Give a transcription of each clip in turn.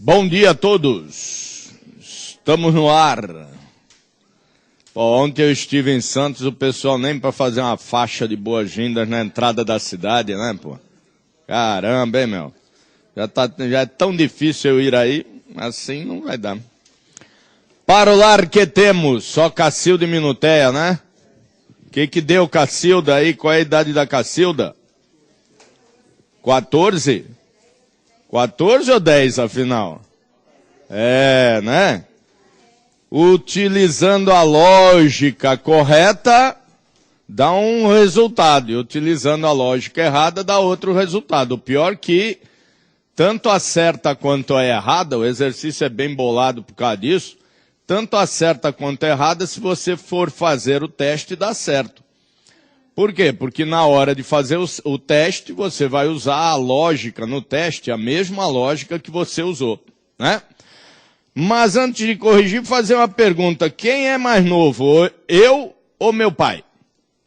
Bom dia a todos, estamos no ar. Pô, ontem eu estive em Santos, o pessoal nem para fazer uma faixa de boas-vindas na entrada da cidade, né, pô? Caramba, hein, meu? Já é tão difícil eu ir aí, assim não vai dar. Para o lar que temos, só Cacilda e Minuteia, né? Que deu Cacilda aí? Qual é a idade da Cacilda? 14? 14 ou 10, afinal? É, né? Utilizando a lógica correta, dá um resultado. E utilizando a lógica errada, dá outro resultado. O pior que tanto acerta quanto é errada, o exercício é bem bolado por causa disso, tanto acerta quanto é errada, se você for fazer o teste, dá certo. Por quê? Porque na hora de fazer o teste, você vai usar a lógica no teste, a mesma lógica que você usou, né? Mas antes de corrigir, fazer uma pergunta. Quem é mais novo, eu ou meu pai?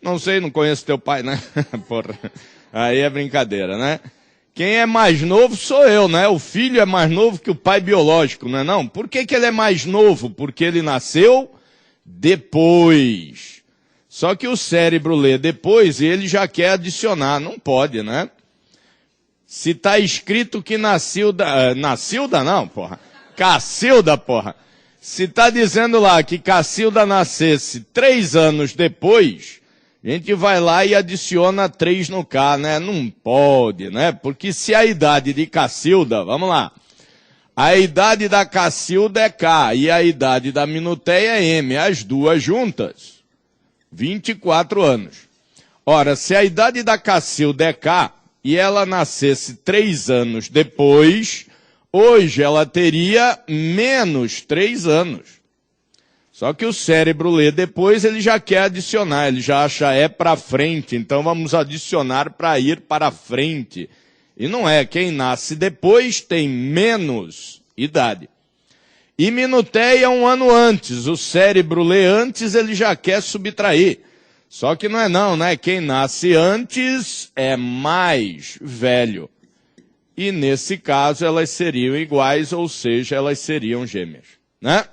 Não sei, não conheço teu pai, né? Porra, aí é brincadeira, né? Quem é mais novo sou eu, né? O filho é mais novo que o pai biológico, não é não? Por que ele é mais novo? Porque ele nasceu depois. Só que o cérebro lê depois e ele já quer adicionar. Não pode, né? Se está escrito que Nacilda não, porra. Cacilda, porra. Se está dizendo lá que Cacilda nascesse 3 anos depois, a gente vai lá e adiciona 3 no K, né? Não pode, né? Porque se a idade de Cacilda, vamos lá, a idade da Cacilda é K e a idade da Minuteia é M, as duas juntas, 24 anos. Ora, se a idade da Cacilda é K e ela nascesse 3 anos depois, hoje ela teria menos 3 anos. Só que o cérebro lê depois, ele já quer adicionar, ele já acha é para frente, então vamos adicionar para ir para frente. E não é, quem nasce depois tem menos idade. E Minuteia 1 ano antes, o cérebro lê antes, ele já quer subtrair. Só que não é não, né? Quem nasce antes é mais velho. E nesse caso elas seriam iguais, ou seja, elas seriam gêmeas, né?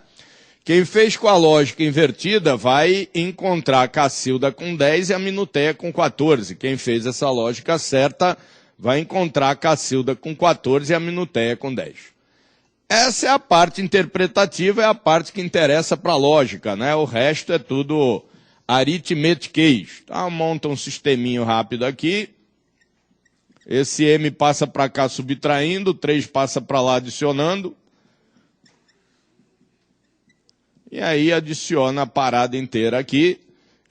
Quem fez com a lógica invertida vai encontrar a Cacilda com 10 e a Minuteia com 14. Quem fez essa lógica certa vai encontrar a Cacilda com 14 e a Minuteia com 10. Essa é a parte interpretativa, é a parte que interessa para a lógica, né? O resto é tudo aritmetiquês. Então, monta um sisteminho rápido aqui. Esse M passa para cá subtraindo, 3 passa para lá adicionando. E aí adiciona a parada inteira aqui,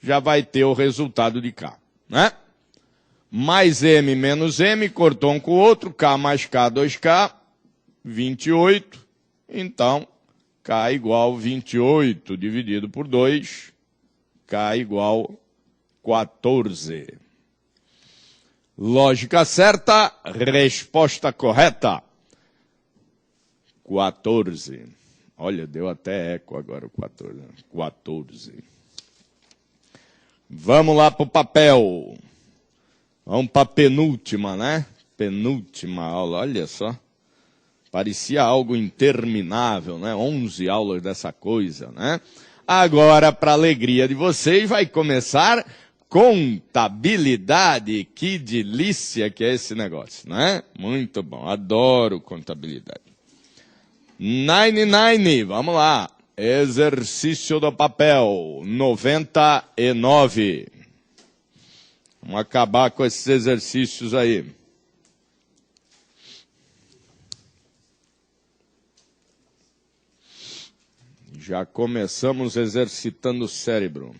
já vai ter o resultado de K, né? Mais M menos M, cortou um com o outro, K mais K, 2K, 28. Então, K igual 28 dividido por 2, K igual 14. Lógica certa, resposta correta. 14. Olha, deu até eco agora o 14. 14. Vamos lá para o papel. Vamos para a penúltima, né? Penúltima aula, olha só. Parecia algo interminável, né? 11 aulas dessa coisa, né? Agora, para alegria de vocês, vai começar contabilidade. Que delícia que é esse negócio, né? Muito bom, adoro contabilidade. 99, vamos lá. Exercício do papel, 99. Vamos acabar com esses exercícios aí. Já começamos exercitando o cérebro.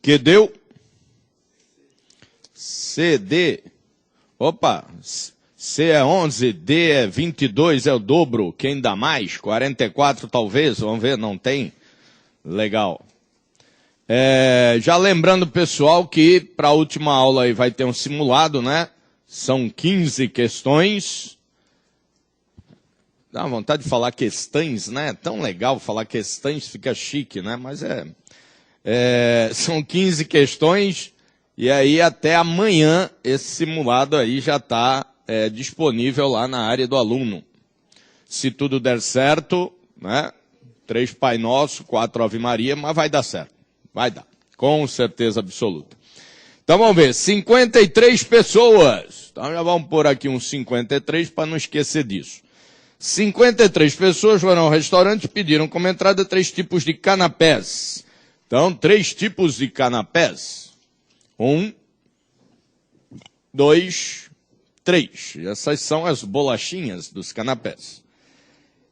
Que deu? CD. Opa, C é 11, D é 22, é o dobro. Quem dá mais? 44 talvez, vamos ver, não tem? Legal. Já lembrando, pessoal, que para a última aula aí vai ter um simulado, né? São 15 questões. Dá vontade de falar questões, né? Tão legal falar questões, fica chique, né? Mas são 15 questões e aí até amanhã esse simulado aí já está disponível lá na área do aluno. Se tudo der certo, né? 3 Pai Nosso, 4 Ave Maria, mas vai dar certo. Vai dar, com certeza absoluta. Então vamos ver, 53 pessoas. Então já vamos pôr aqui uns 53 para não esquecer disso. 53 pessoas foram ao restaurante e pediram como entrada 3 tipos de canapés. Então, 3 tipos de canapés. 1, 2, 3. Essas são as bolachinhas dos canapés.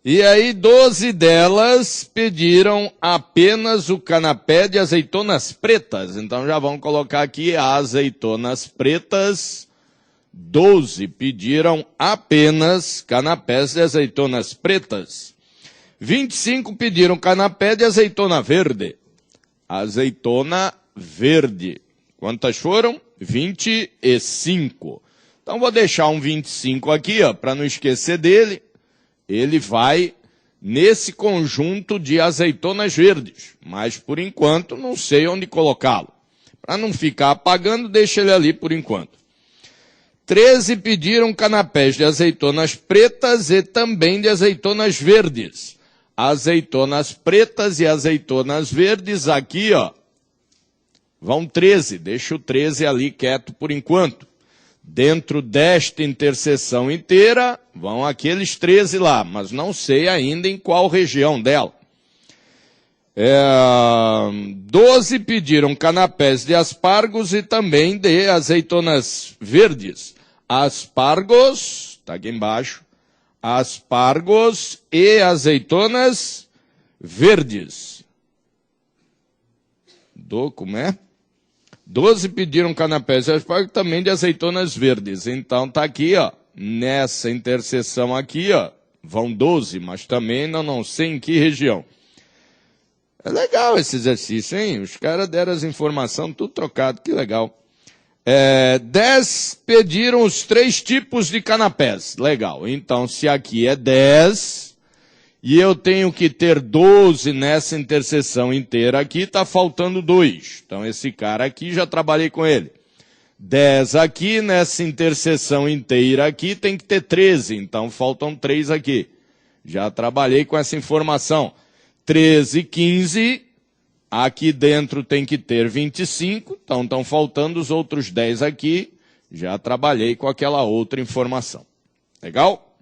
E aí, 12 delas pediram apenas o canapé de azeitonas pretas. Então, já vamos colocar aqui azeitonas pretas. 12 pediram apenas canapés de azeitonas pretas. 25 pediram canapé de azeitona verde. Azeitona verde. Quantas foram? 25. Então, vou deixar um 25 aqui, para não esquecer dele. Ele vai nesse conjunto de azeitonas verdes. Mas, por enquanto, não sei onde colocá-lo. Para não ficar apagando, deixa ele ali por enquanto. 13 pediram canapés de azeitonas pretas e também de azeitonas verdes. Azeitonas pretas e azeitonas verdes aqui, Vão 13, deixa o 13 ali quieto por enquanto. Dentro desta interseção inteira, vão aqueles 13 lá, mas não sei ainda em qual região dela. 12 pediram canapés de aspargos e também de azeitonas verdes. Aspargos, está aqui embaixo, aspargos e azeitonas verdes. Como é? 12 pediram canapés de aspargos e também de azeitonas verdes. Então tá aqui, ó, nessa interseção aqui, ó, vão 12, mas também não sei em que região. É legal esse exercício, hein? Os caras deram as informações, tudo trocado, que legal. 10 pediram os 3 tipos de canapés. Legal. Então, se aqui é 10, e eu tenho que ter 12 nessa interseção inteira aqui, está faltando 2. Então, esse cara aqui, já trabalhei com ele. 10 aqui, nessa interseção inteira aqui, tem que ter 13. Então, faltam 3 aqui. Já trabalhei com essa informação. 13, 15, aqui dentro tem que ter 25, então estão faltando os outros 10 aqui, já trabalhei com aquela outra informação. Legal?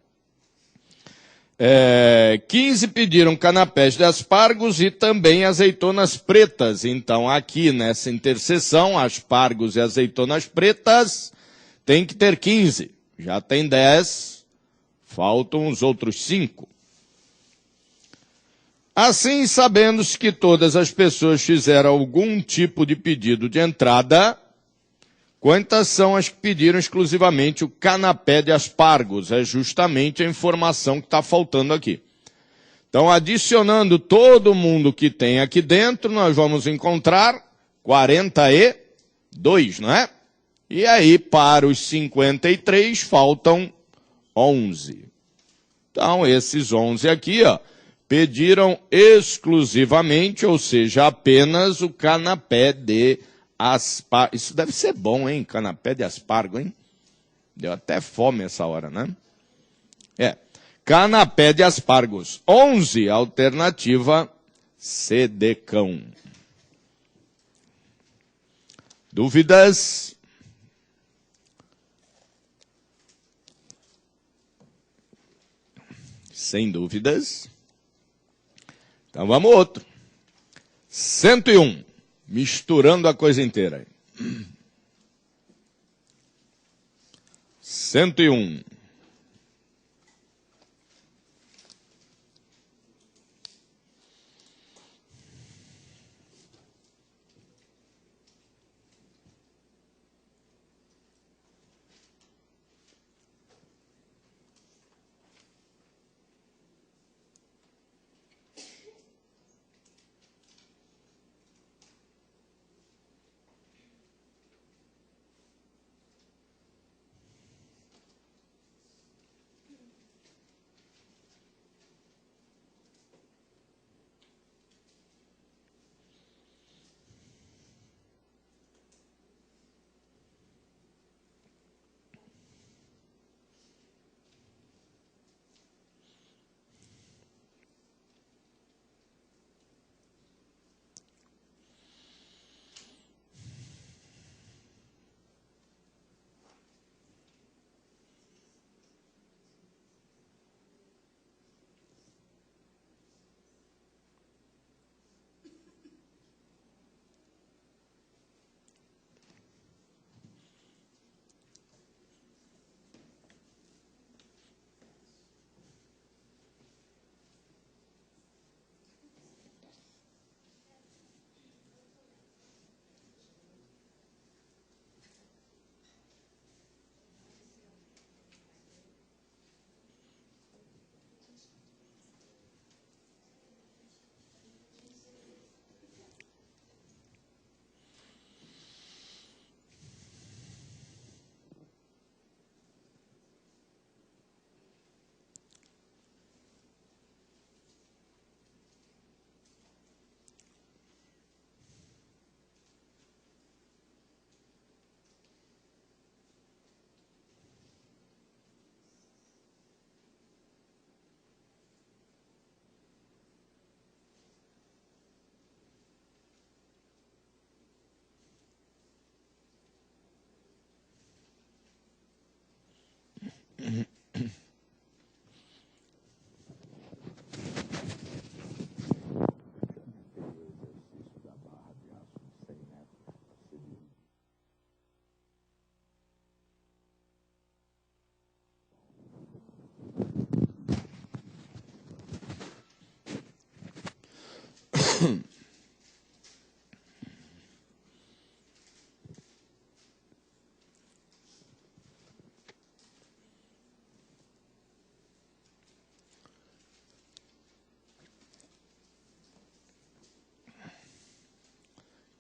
15 pediram canapés de aspargos e também azeitonas pretas, então aqui nessa interseção, aspargos e azeitonas pretas, tem que ter 15, já tem 10, faltam os outros 5. Assim, sabendo-se que todas as pessoas fizeram algum tipo de pedido de entrada, quantas são as que pediram exclusivamente o canapé de aspargos? É justamente a informação que está faltando aqui. Então, adicionando todo mundo que tem aqui dentro, nós vamos encontrar 42, não é? E aí, para os 53, faltam 11. Então, esses 11 aqui, ó, pediram exclusivamente, ou seja, apenas o canapé de aspargo. Isso deve ser bom, hein? Canapé de aspargo, hein? Deu até fome essa hora, né? Canapé de aspargos. 11, alternativa C de cão. Dúvidas? Sem dúvidas. Então vamos outro. 101. Misturando a coisa inteira. 101.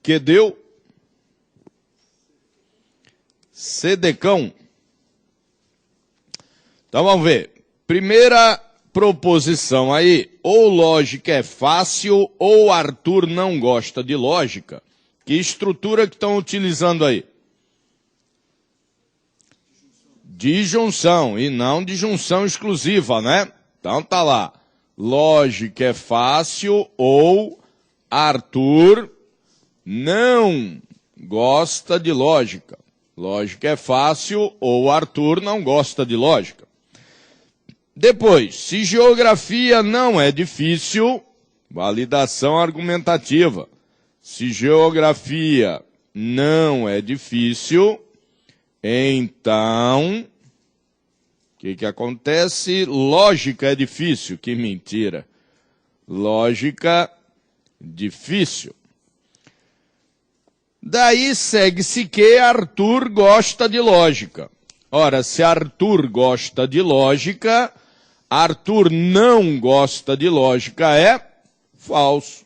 Que deu Sedecão. Então vamos ver. Primeira proposição aí, ou lógica é fácil, ou Arthur não gosta de lógica. Que estrutura que estão utilizando aí? Disjunção, e não disjunção exclusiva, né? Então tá lá. Lógica é fácil, ou Arthur não gosta de lógica. Lógica é fácil, ou Arthur não gosta de lógica. Depois, se geografia não é difícil, validação argumentativa. Se geografia não é difícil, então, o que acontece? Lógica é difícil. Que mentira. Lógica difícil. Daí segue-se que Arthur gosta de lógica. Ora, se Arthur gosta de lógica, Arthur não gosta de lógica é falso.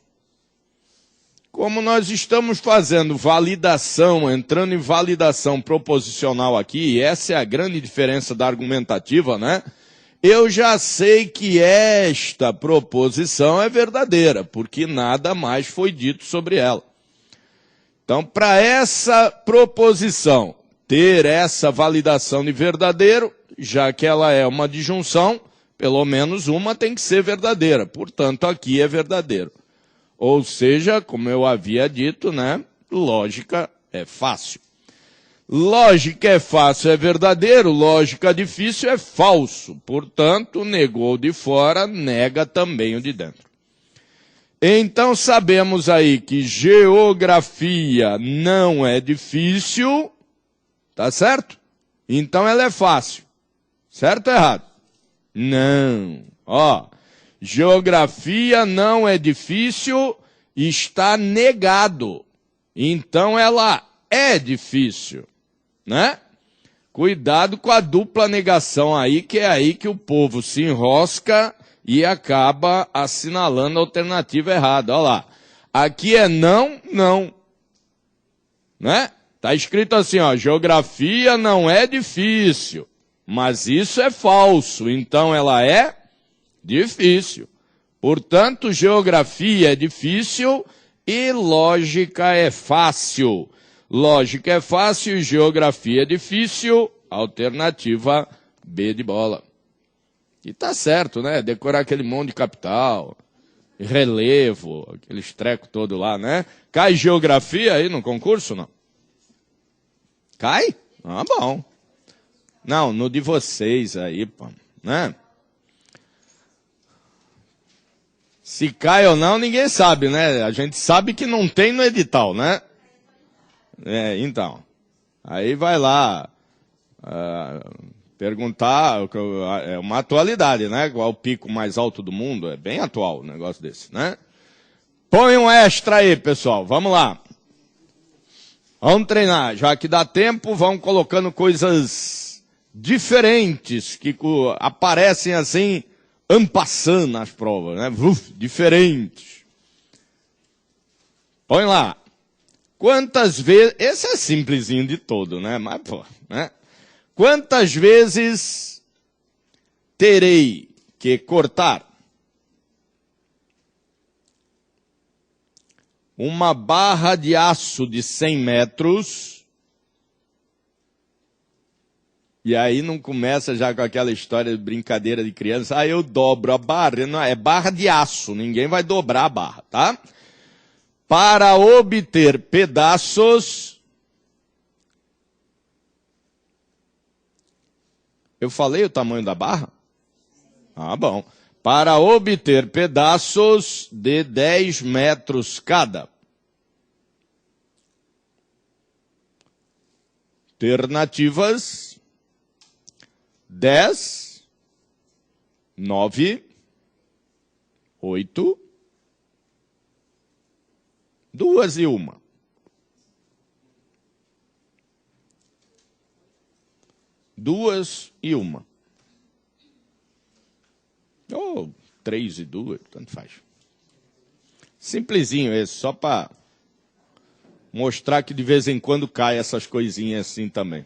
Como nós estamos fazendo validação, entrando em validação proposicional aqui, e essa é a grande diferença da argumentativa, né? Eu já sei que esta proposição é verdadeira, porque nada mais foi dito sobre ela. Então, para essa proposição ter essa validação de verdadeiro, já que ela é uma disjunção, pelo menos uma tem que ser verdadeira. Portanto, aqui é verdadeiro. Ou seja, como eu havia dito, né? Lógica é fácil. Lógica é fácil é verdadeiro, lógica difícil é falso. Portanto, negou o de fora, nega também o de dentro. Então sabemos aí que geografia não é difícil, tá certo? Então ela é fácil. Certo ou errado? Não. Ó, geografia não é difícil, está negado. Então ela é difícil, né? Cuidado com a dupla negação aí, que é aí que o povo se enrosca e acaba assinalando a alternativa errada. Olha lá. Aqui é não, não. Né? Está escrito assim, ó, geografia não é difícil, mas isso é falso, então ela é difícil. Portanto, geografia é difícil e lógica é fácil. Lógica é fácil, geografia é difícil, alternativa B de bola. E tá certo, né? Decorar aquele monte de capital, relevo, aqueles trecos todo lá, né? Cai geografia aí no concurso, não? Cai? Ah, bom. Não, no de vocês aí, pô, né? Se cai ou não, ninguém sabe, né? A gente sabe que não tem no edital, né? É, então. Aí vai lá perguntar, é uma atualidade, né? Qual é o pico mais alto do mundo? É bem atual um negócio desse, né? Põe um extra aí, pessoal. Vamos lá. Vamos treinar. Já que dá tempo, vamos colocando coisas diferentes que aparecem assim, en passant nas provas, né? Diferentes. Põe lá. Quantas vezes... Esse é simplesinho de todo, né? Mas, pô, né? Quantas vezes terei que cortar uma barra de aço de 100 metros? E aí não começa já com aquela história de brincadeira de criança. Ah, eu dobro a barra. Não, é barra de aço. Ninguém vai dobrar a barra, tá? Para obter pedaços... Eu falei o tamanho da barra? Ah, bom. Para obter pedaços de 10 metros cada. Alternativas: 10, 9, 8, 2 e 1. Duas e 1. Ou 3 e 2, tanto faz. Simplesinho esse, só para mostrar que de vez em quando cai essas coisinhas assim também.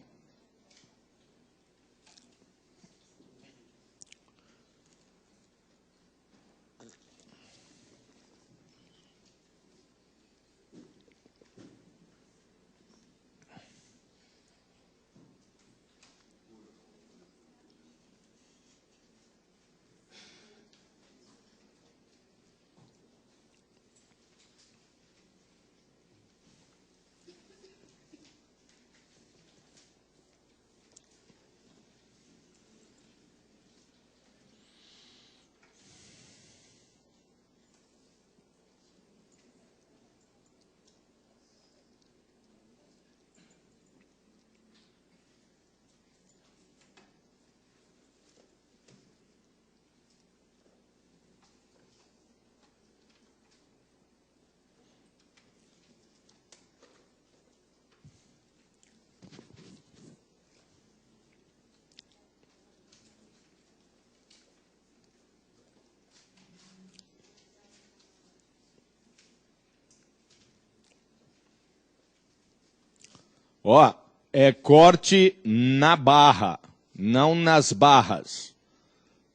Ó, é corte na barra, não nas barras.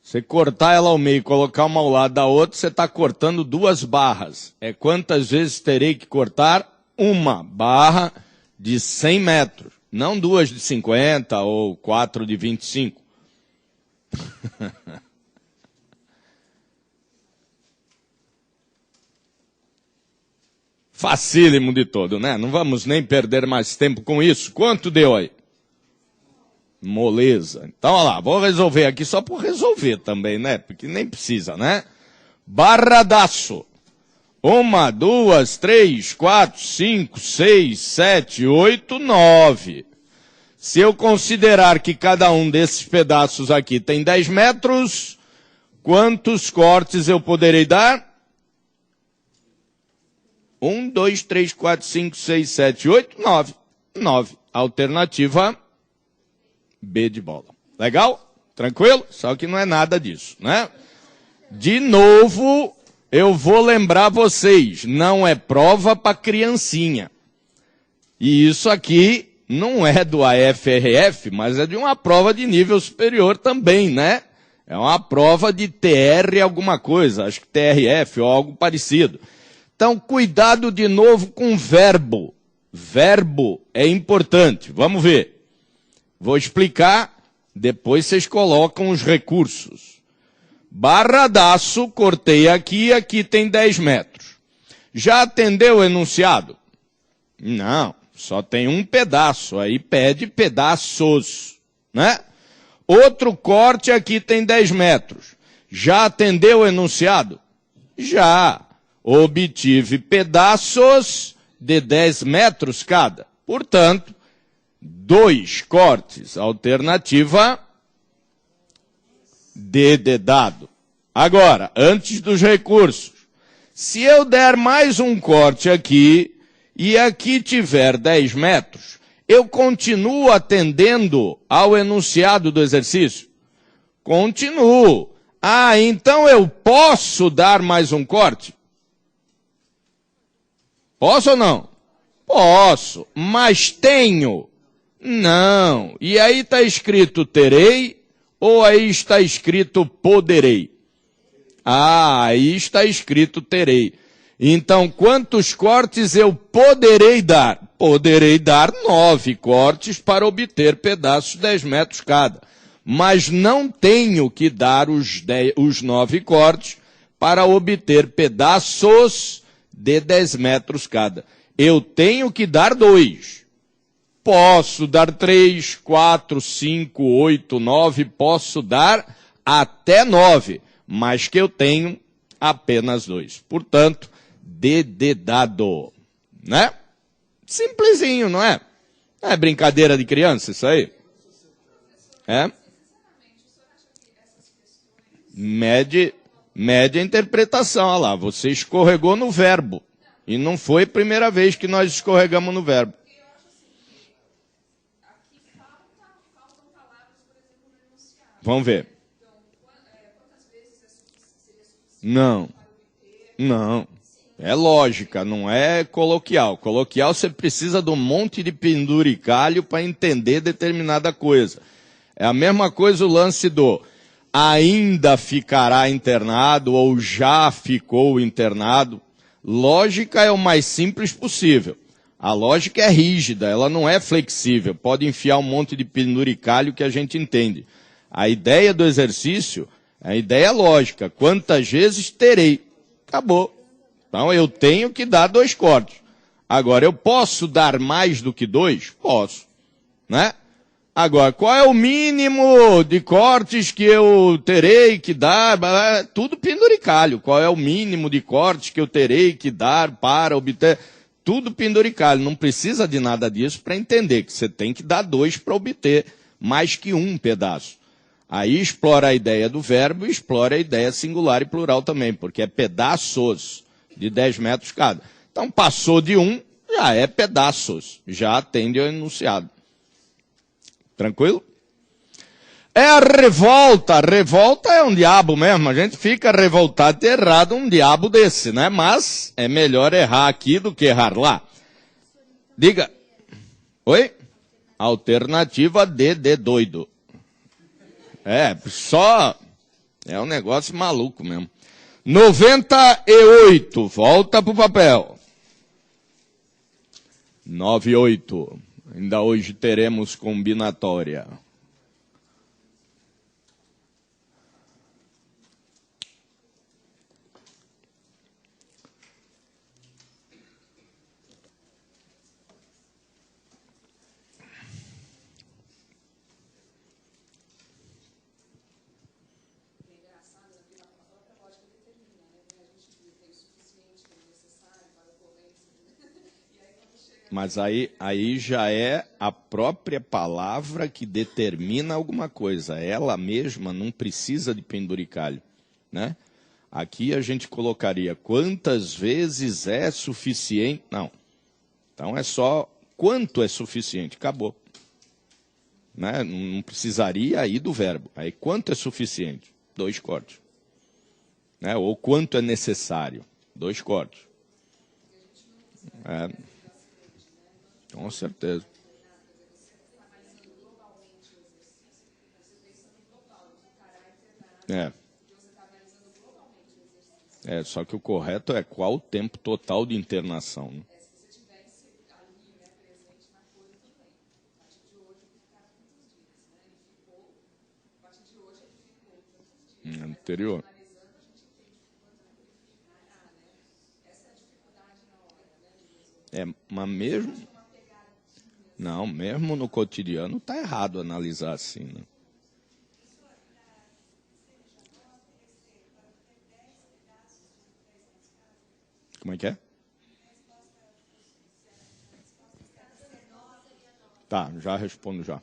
Você cortar ela ao meio e colocar uma ao lado da outra, você está cortando 2 barras. É quantas vezes terei que cortar? Uma barra de 100 metros. Não 2 de 50 ou 4 de 25. Facílimo de todo, né? Não vamos nem perder mais tempo com isso. Quanto deu aí? Moleza. Então, olha lá, vou resolver aqui só por resolver também, né? Porque nem precisa, né? Barradaço. 1, 2, 3, 4, 5, 6, 7, 8, 9. Se eu considerar que cada um desses pedaços aqui tem 10 metros, quantos cortes eu poderei dar? 1, 2, 3, 4, 5, 6, 7, 8, 9. 9. Alternativa B de bola. Legal? Tranquilo? Só que não é nada disso, né? De novo, eu vou lembrar vocês, não é prova para criancinha. E isso aqui não é do AFRF, mas é de uma prova de nível superior também, né? É uma prova de TR alguma coisa, acho que TRF ou algo parecido. Então, cuidado de novo com verbo. Verbo é importante. Vamos ver. Vou explicar, depois vocês colocam os recursos. Barradaço, cortei aqui, aqui tem 10 metros. Já atendeu o enunciado? Não, só tem um pedaço, aí pede pedaços, né? Outro corte aqui tem 10 metros. Já atendeu o enunciado? Já. Obtive pedaços de 10 metros cada. Portanto, 2 cortes. Alternativa D de dado. Agora, antes dos recursos. Se eu der mais um corte aqui, e aqui tiver 10 metros, eu continuo atendendo ao enunciado do exercício? Continuo. Ah, então eu posso dar mais um corte? Posso ou não? Posso, mas tenho? Não. E aí está escrito terei ou aí está escrito poderei? Ah, aí está escrito terei. Então, quantos cortes eu poderei dar? Poderei dar 9 cortes para obter pedaços de 10 metros cada. Mas não tenho que dar os 9 cortes para obter pedaços de 10 metros cada. Eu tenho que dar 2. Posso dar 3, 4, 5, 8, 9, posso dar até 9, mas que eu tenho apenas 2. Portanto, D de dado, né? Simplesinho, não é? Não é brincadeira de criança isso aí? É? Mede a interpretação, olha lá, você escorregou no verbo. E não foi a primeira vez que nós escorregamos no verbo. Vamos ver. Não. Não. É lógica, não é coloquial. Coloquial você precisa de um monte de penduricalho para entender determinada coisa. É a mesma coisa o lance do ainda ficará internado ou já ficou internado. Lógica é o mais simples possível. A lógica é rígida, ela não é flexível. Pode enfiar um monte de penduricalho que a gente entende. A ideia do exercício é a ideia lógica. Quantas vezes terei? Acabou. Então eu tenho que dar 2 cortes. Agora, eu posso dar mais do que 2? Posso. Né? Agora, qual é o mínimo de cortes que eu terei que dar? Tudo penduricalho. Qual é o mínimo de cortes que eu terei que dar para obter? Tudo penduricalho. Não precisa de nada disso para entender que você tem que dar 2 para obter mais que um pedaço. Aí explora a ideia do verbo e explora a ideia singular e plural também, porque é pedaços de 10 metros cada. Então, passou de 1, já é pedaços, já atende ao enunciado. Tranquilo? É a revolta. Revolta é um diabo mesmo. A gente fica revoltado de ter errado um diabo desse, né? Mas é melhor errar aqui do que errar lá. Diga. Oi? Alternativa D de doido. É, só... É um negócio maluco mesmo. 98. Volta pro papel. 98. Ainda hoje teremos combinatória. Mas aí já é a própria palavra que determina alguma coisa. Ela mesma não precisa de penduricalho, né? Aqui a gente colocaria quantas vezes é suficiente. Não. Então é só quanto é suficiente. Acabou. Né? Não precisaria aí do verbo. Aí quanto é suficiente? 2 cortes. Né? Ou quanto é necessário? 2 cortes. É. Com certeza. Só que o correto é qual o tempo total de internação. Né? Anterior. Mas mesmo... Não, mesmo no cotidiano está errado analisar assim, né? Como é que é? Tá, já respondo já.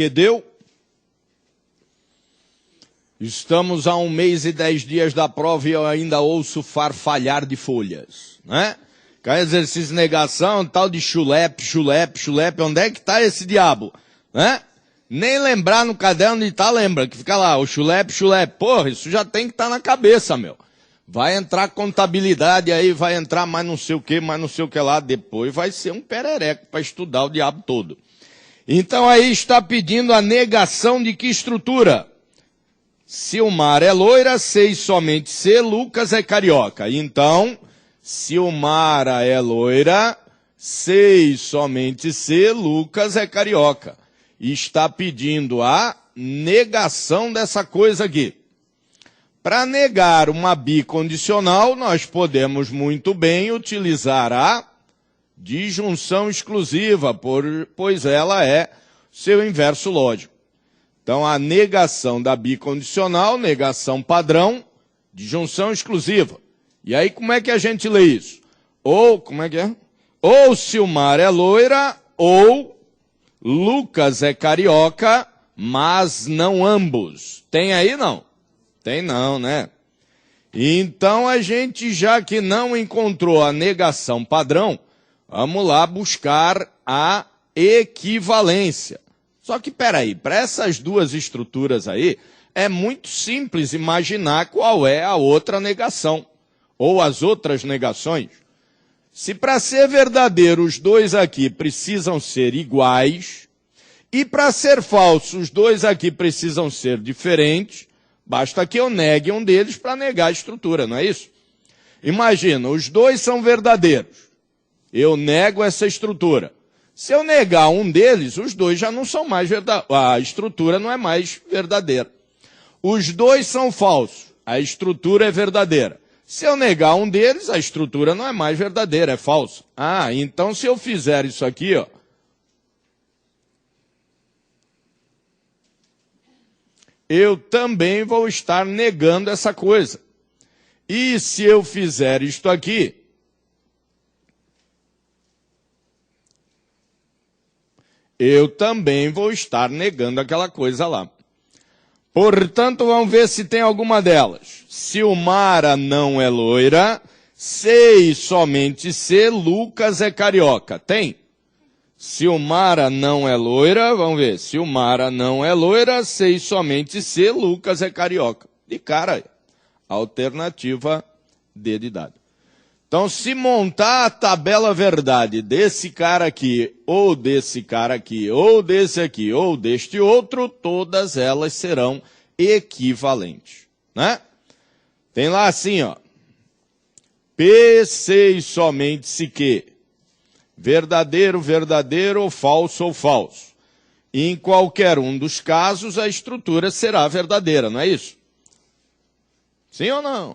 que deu. Estamos a 1 mês e 10 dias da prova e eu ainda ouço farfalhar de folhas, né? Cai exercício de negação, tal de chulepe, onde é que está esse diabo, né? Nem lembrar no caderno onde está, lembra, que fica lá, o chulepe. Porra, isso já tem que estar na cabeça, meu. Vai entrar contabilidade aí, vai entrar mais não sei o que lá, depois vai ser um perereco para estudar o diabo todo. Então aí está pedindo a negação de que estrutura? Silmara é loira, sei somente C, Lucas é carioca. Então, Silmara é loira, sei somente C, Lucas é carioca. Está pedindo a negação dessa coisa aqui. Para negar uma bicondicional, nós podemos muito bem utilizar a disjunção exclusiva, pois ela é seu inverso lógico. Então, a negação da bicondicional, negação padrão, disjunção exclusiva. E aí, como é que a gente lê isso? Ou, como é que é? Ou Silmara é loira, ou Lucas é carioca, mas não ambos. Tem aí, não? Tem não, né? Então, a gente, já que não encontrou a negação padrão, vamos lá buscar a equivalência. Só que, peraí, para essas duas estruturas aí, é muito simples imaginar qual é a outra negação, ou as outras negações. Se para ser verdadeiro os dois aqui precisam ser iguais, e para ser falso os dois aqui precisam ser diferentes, basta que eu negue um deles para negar a estrutura, não é isso? Imagina, os dois são verdadeiros. Eu nego essa estrutura. Se eu negar um deles, os dois já não são mais verdadeiros. A estrutura não é mais verdadeira. Os dois são falsos. A estrutura é verdadeira. Se eu negar um deles, a estrutura não é mais verdadeira, é falsa. Ah, então se eu fizer isso aqui, ó, eu também vou estar negando essa coisa. E se eu fizer isto aqui, eu também vou estar negando aquela coisa lá. Portanto, vamos ver se tem alguma delas. Silmara não é loira, sei somente C, Lucas é carioca. Tem? Silmara não é loira, vamos ver. Silmara não é loira, sei somente C, Lucas é carioca. De cara, alternativa D de dado. Então, se montar a tabela verdade desse cara aqui, ou desse cara aqui, ou desse aqui, ou deste outro, todas elas serão equivalentes, né? Tem lá assim, ó. P, sei somente se que. Verdadeiro, verdadeiro, ou falso, falso. Em qualquer um dos casos, a estrutura será verdadeira, não é isso? Sim ou não?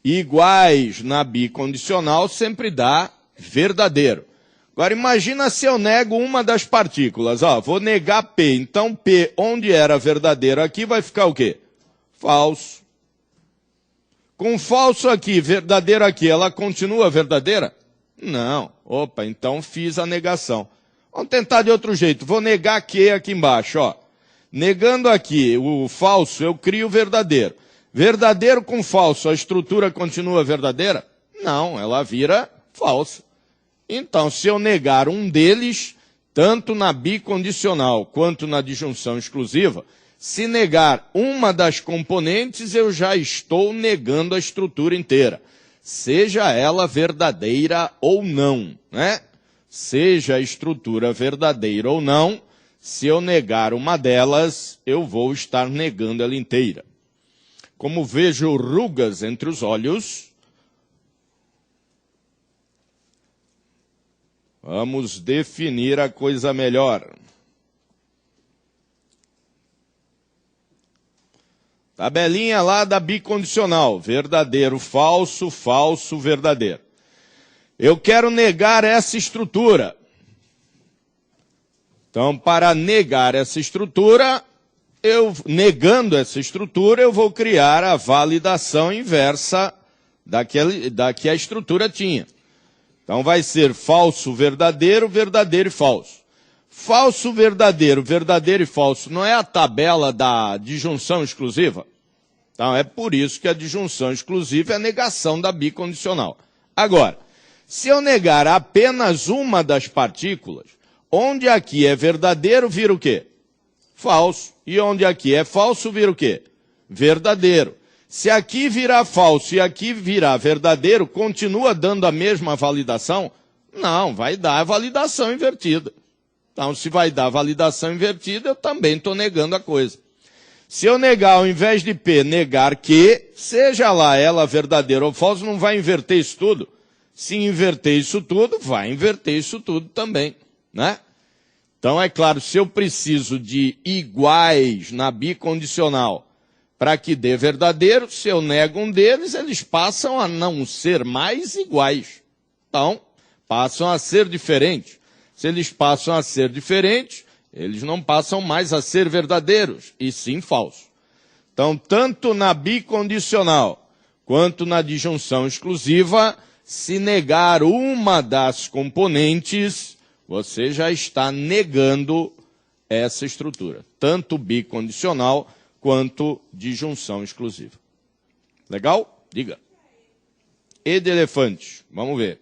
Iguais na bicondicional sempre dá verdadeiro. Agora imagina se eu nego uma das partículas. Ó, vou negar P. Então P, onde era verdadeiro aqui, vai ficar o quê? Falso. Com falso aqui, verdadeiro aqui, ela continua verdadeira? Não. Opa, então fiz a negação. Vamos tentar de outro jeito. Vou negar Q aqui embaixo, ó. Negando aqui o falso, eu crio o verdadeiro. Verdadeiro com falso, a estrutura continua verdadeira? Não, ela vira falsa. Então, se eu negar um deles, tanto na bicondicional quanto na disjunção exclusiva, se negar uma das componentes, eu já estou negando a estrutura inteira. Seja ela verdadeira ou não, né? Seja a estrutura verdadeira ou não, se eu negar uma delas, eu vou estar negando ela inteira. Como vejo rugas entre os olhos, vamos definir a coisa melhor. Tabelinha lá da bicondicional. Verdadeiro, falso, falso, verdadeiro. Eu quero negar essa estrutura. Então, para negar essa estrutura, negando essa estrutura, eu vou criar a validação inversa da que a estrutura tinha. Então vai ser falso, verdadeiro, verdadeiro e falso. Falso, verdadeiro, verdadeiro e falso, não é a tabela da disjunção exclusiva? Então, é por isso que a disjunção exclusiva é a negação da bicondicional. Agora, se eu negar apenas uma das partículas, onde aqui é verdadeiro, vira o quê? Falso. E onde aqui é falso, vira o quê? Verdadeiro. Se aqui virar falso e aqui virar verdadeiro, continua dando a mesma validação? Não, vai dar a validação invertida. Então, se vai dar a validação invertida, eu também estou negando a coisa. Se eu negar, ao invés de P, negar que, seja lá ela verdadeira ou falsa, não vai inverter isso tudo. Se inverter isso tudo, vai inverter isso tudo também, né? Então, é claro, se eu preciso de iguais na bicondicional para que dê verdadeiro, se eu nego um deles, eles passam a não ser mais iguais. Então, passam a ser diferentes. Se eles passam a ser diferentes, eles não passam mais a ser verdadeiros, e sim falsos. Então, tanto na bicondicional quanto na disjunção exclusiva, se negar uma das componentes, você já está negando essa estrutura. Tanto bicondicional quanto disjunção exclusiva. Legal? Diga. E de elefante. Vamos ver.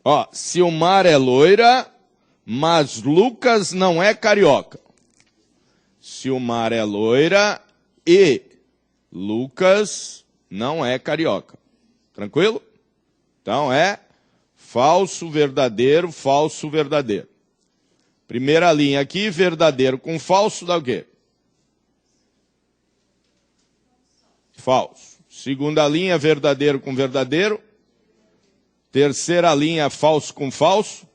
Ó, Silmar é loira, mas Lucas não é carioca. Silmar é loira e Lucas não é carioca. Tranquilo? Então é falso, verdadeiro, falso, verdadeiro. Primeira linha aqui, verdadeiro com falso dá o quê? Falso. Segunda linha, verdadeiro com verdadeiro. Terceira linha, falso com falso.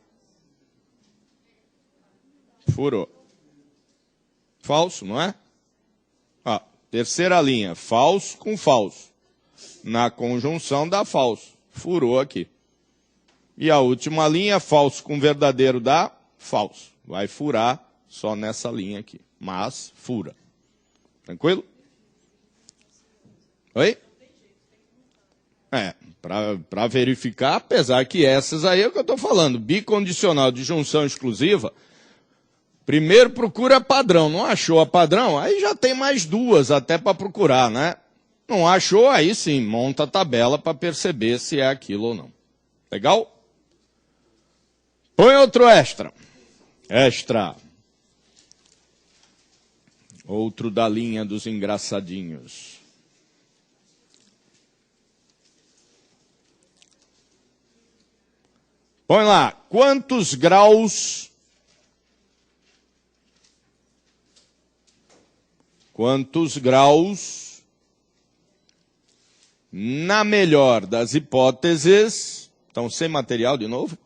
Furou. Falso, não é? Ó, terceira linha, falso com falso. Na conjunção dá falso. Furou aqui. E a última linha, falso com verdadeiro dá falso. Vai furar só nessa linha aqui. Mas fura. Tranquilo? Oi? É, para verificar, apesar que essas aí é o que eu estou falando. Bicondicional de junção exclusiva, primeiro procura padrão. Não achou a padrão? Aí já tem mais duas até para procurar, né? Não achou? Aí sim, monta a tabela para perceber se é aquilo ou não. Legal? Põe outro extra. Extra. Outro da linha dos engraçadinhos. Põe lá, quantos graus na melhor das hipóteses, então sem material de novo,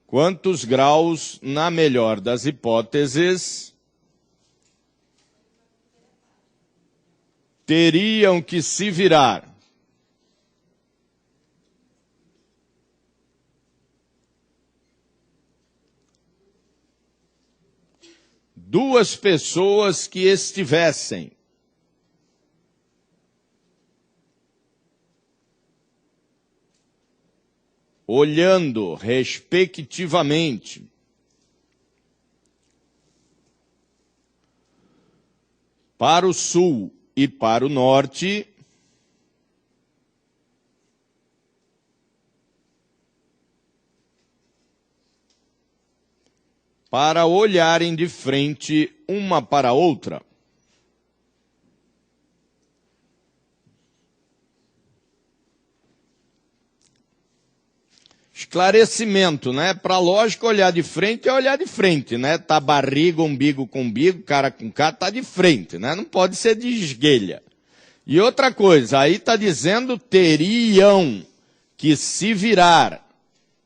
quantos graus na melhor das hipóteses teriam que se virar duas pessoas que estivessem olhando, respectivamente, para o sul e para o norte, para olharem de frente uma para a outra. Esclarecimento, né? Para a lógica, olhar de frente é olhar de frente, né? Tá barriga, umbigo com umbigo, cara com cara, tá de frente, né? Não pode ser de esguelha. E outra coisa, aí tá dizendo teriam que se virar.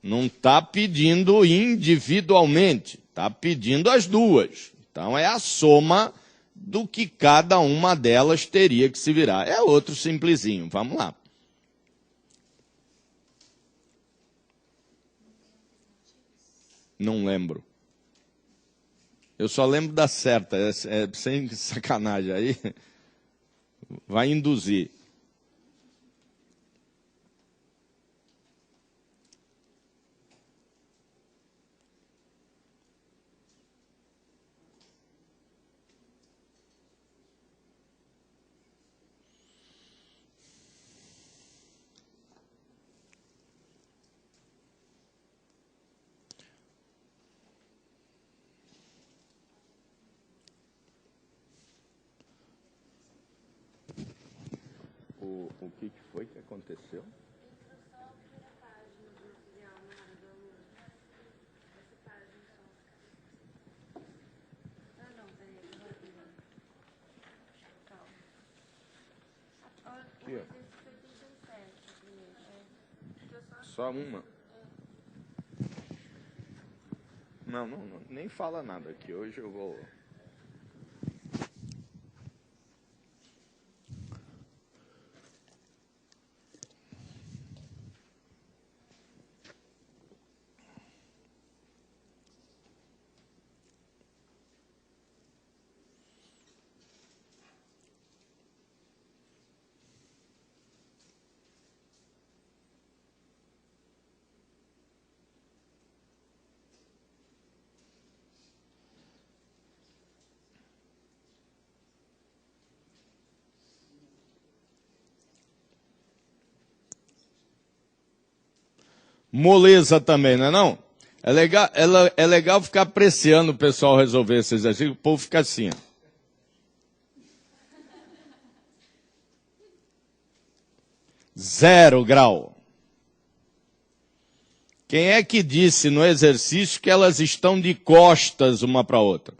Não tá pedindo individualmente, tá pedindo as duas. Então é a soma do que cada uma delas teria que se virar. É outro simplesinho, vamos lá. Não lembro. Eu só lembro da certa, sem sacanagem. Aí vai induzir. O que foi que aconteceu? Aqui, ó. Só uma? Não, nem fala nada aqui. Hoje eu vou... Moleza também, não é não? É legal ficar apreciando o pessoal resolver esse exercício, o povo fica assim, ó. Zero grau. Quem é que disse no exercício que elas estão de costas uma para a outra?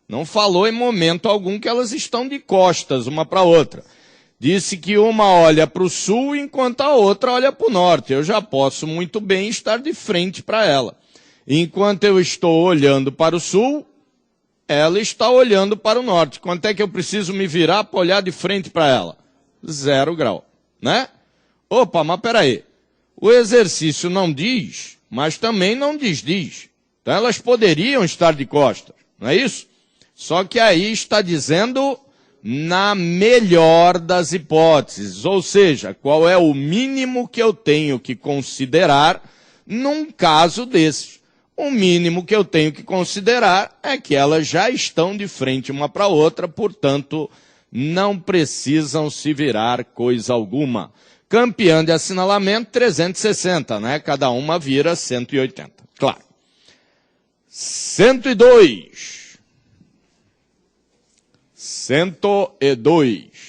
Não falou em momento algum que elas estão de costas uma para a outra. Disse que uma olha para o sul enquanto a outra olha para o norte. Eu já posso muito bem estar de frente para ela. Enquanto eu estou olhando para o sul, ela está olhando para o norte. Quanto é que eu preciso me virar para olhar de frente para ela? 0 grau, né? Opa, mas peraí. O exercício não diz, mas também não desdiz. Então elas poderiam estar de costas, não é isso? Só que aí está dizendo na melhor das hipóteses, ou seja, qual é o mínimo que eu tenho que considerar num caso desses. O mínimo que eu tenho que considerar é que elas já estão de frente uma para a outra, portanto, não precisam se virar coisa alguma. Campeã de assinalamento, 360, né? Cada uma vira 180, claro. 102. 102.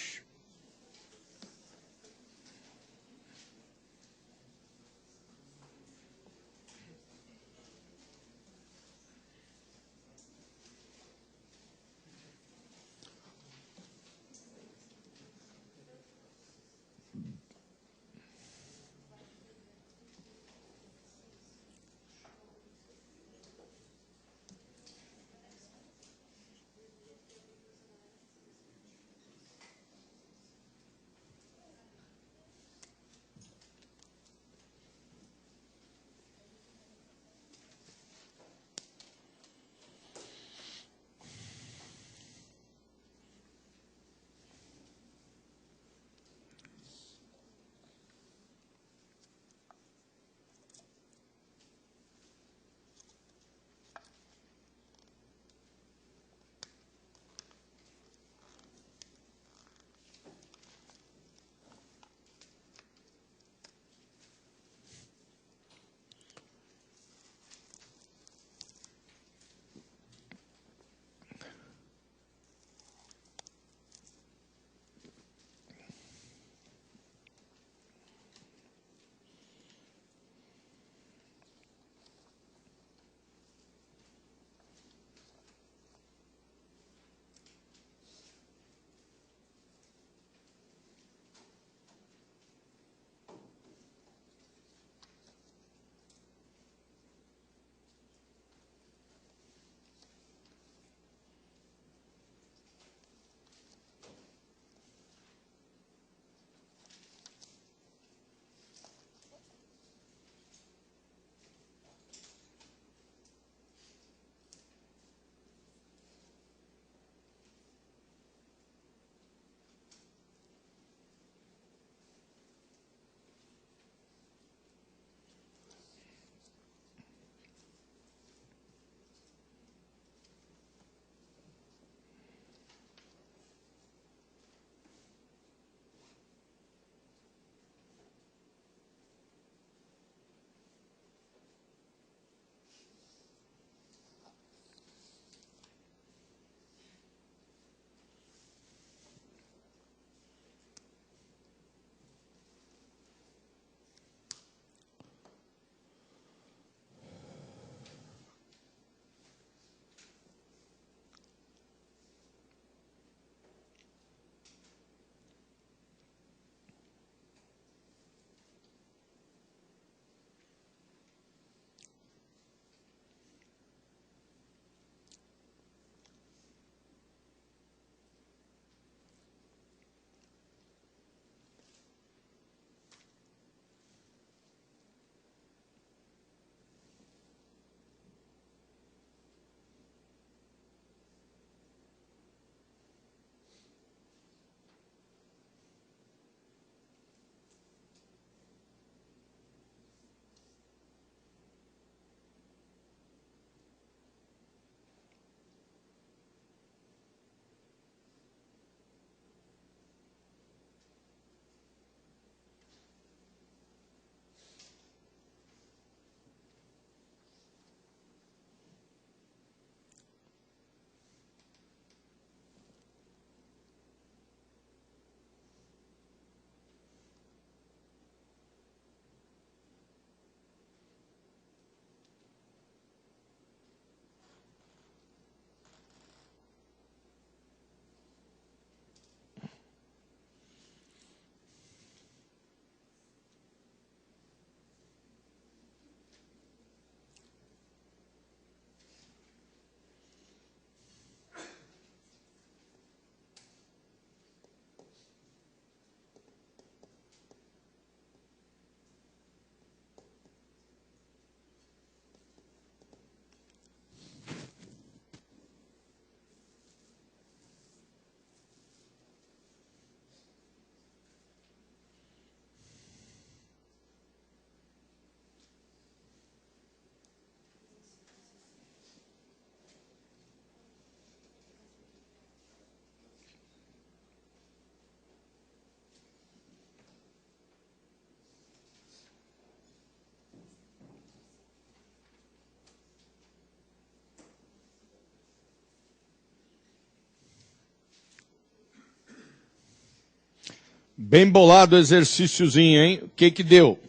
Bem bolado o exercíciozinho, hein? O que que deu?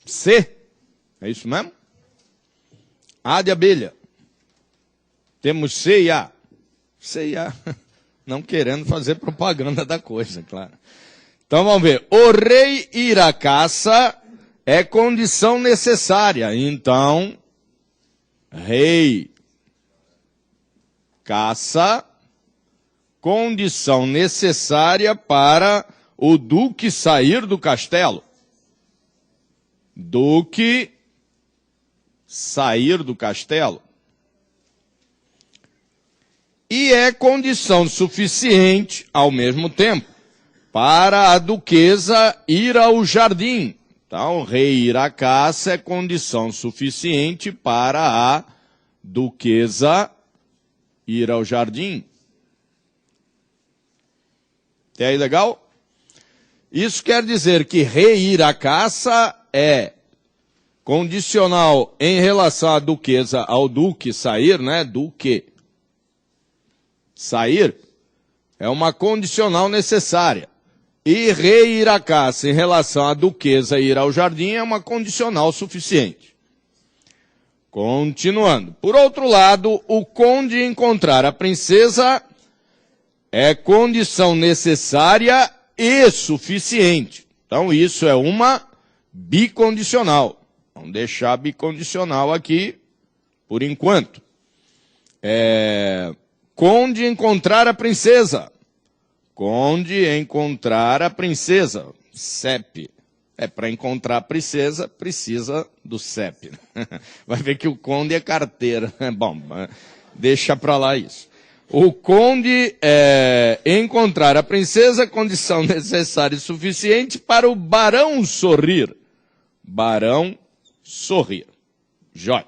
C. É isso mesmo? A de abelha. Temos C e A. C e A. Não querendo fazer propaganda da coisa, claro. Então vamos ver. O rei ir à caça é condição necessária. Então, rei, caça, condição necessária para o duque sair do castelo. Duque sair do castelo. E é condição suficiente, ao mesmo tempo, para a duquesa ir ao jardim. Então, o rei ir à caça é condição suficiente para a duquesa ir ao jardim. É aí legal? Isso quer dizer que rei ir à caça é condicional em relação à duquesa, ao duque sair, né? Duque sair é uma condicional necessária. E rei ir à caça em relação à duquesa ir ao jardim é uma condicional suficiente. Continuando. Por outro lado, o conde encontrar a princesa é condição necessária e suficiente. Então isso é uma bicondicional. Vamos deixar bicondicional aqui por enquanto. Conde encontrar a princesa. Conde encontrar a princesa. CEP. Para encontrar a princesa, precisa do CEP. Vai ver que o conde é carteira. Bom, deixa para lá isso. O conde encontrar a princesa, condição necessária e suficiente para o barão sorrir. Barão sorrir. Jóia.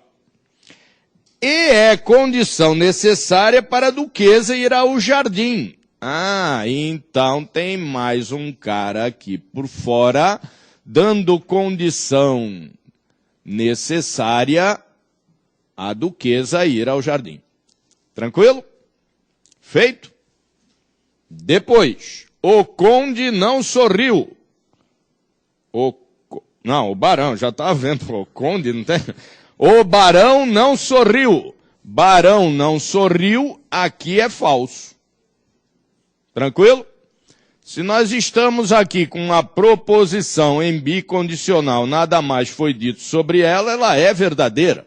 E é condição necessária para a duquesa ir ao jardim. Ah, então tem mais um cara aqui por fora, dando condição necessária à duquesa ir ao jardim. Tranquilo? Feito? Depois, o conde não sorriu. Não, o barão, já estava vendo, o conde não tem... O barão não sorriu. Barão não sorriu, aqui é falso. Tranquilo? Se nós estamos aqui com uma proposição em bicondicional, nada mais foi dito sobre ela, ela é verdadeira.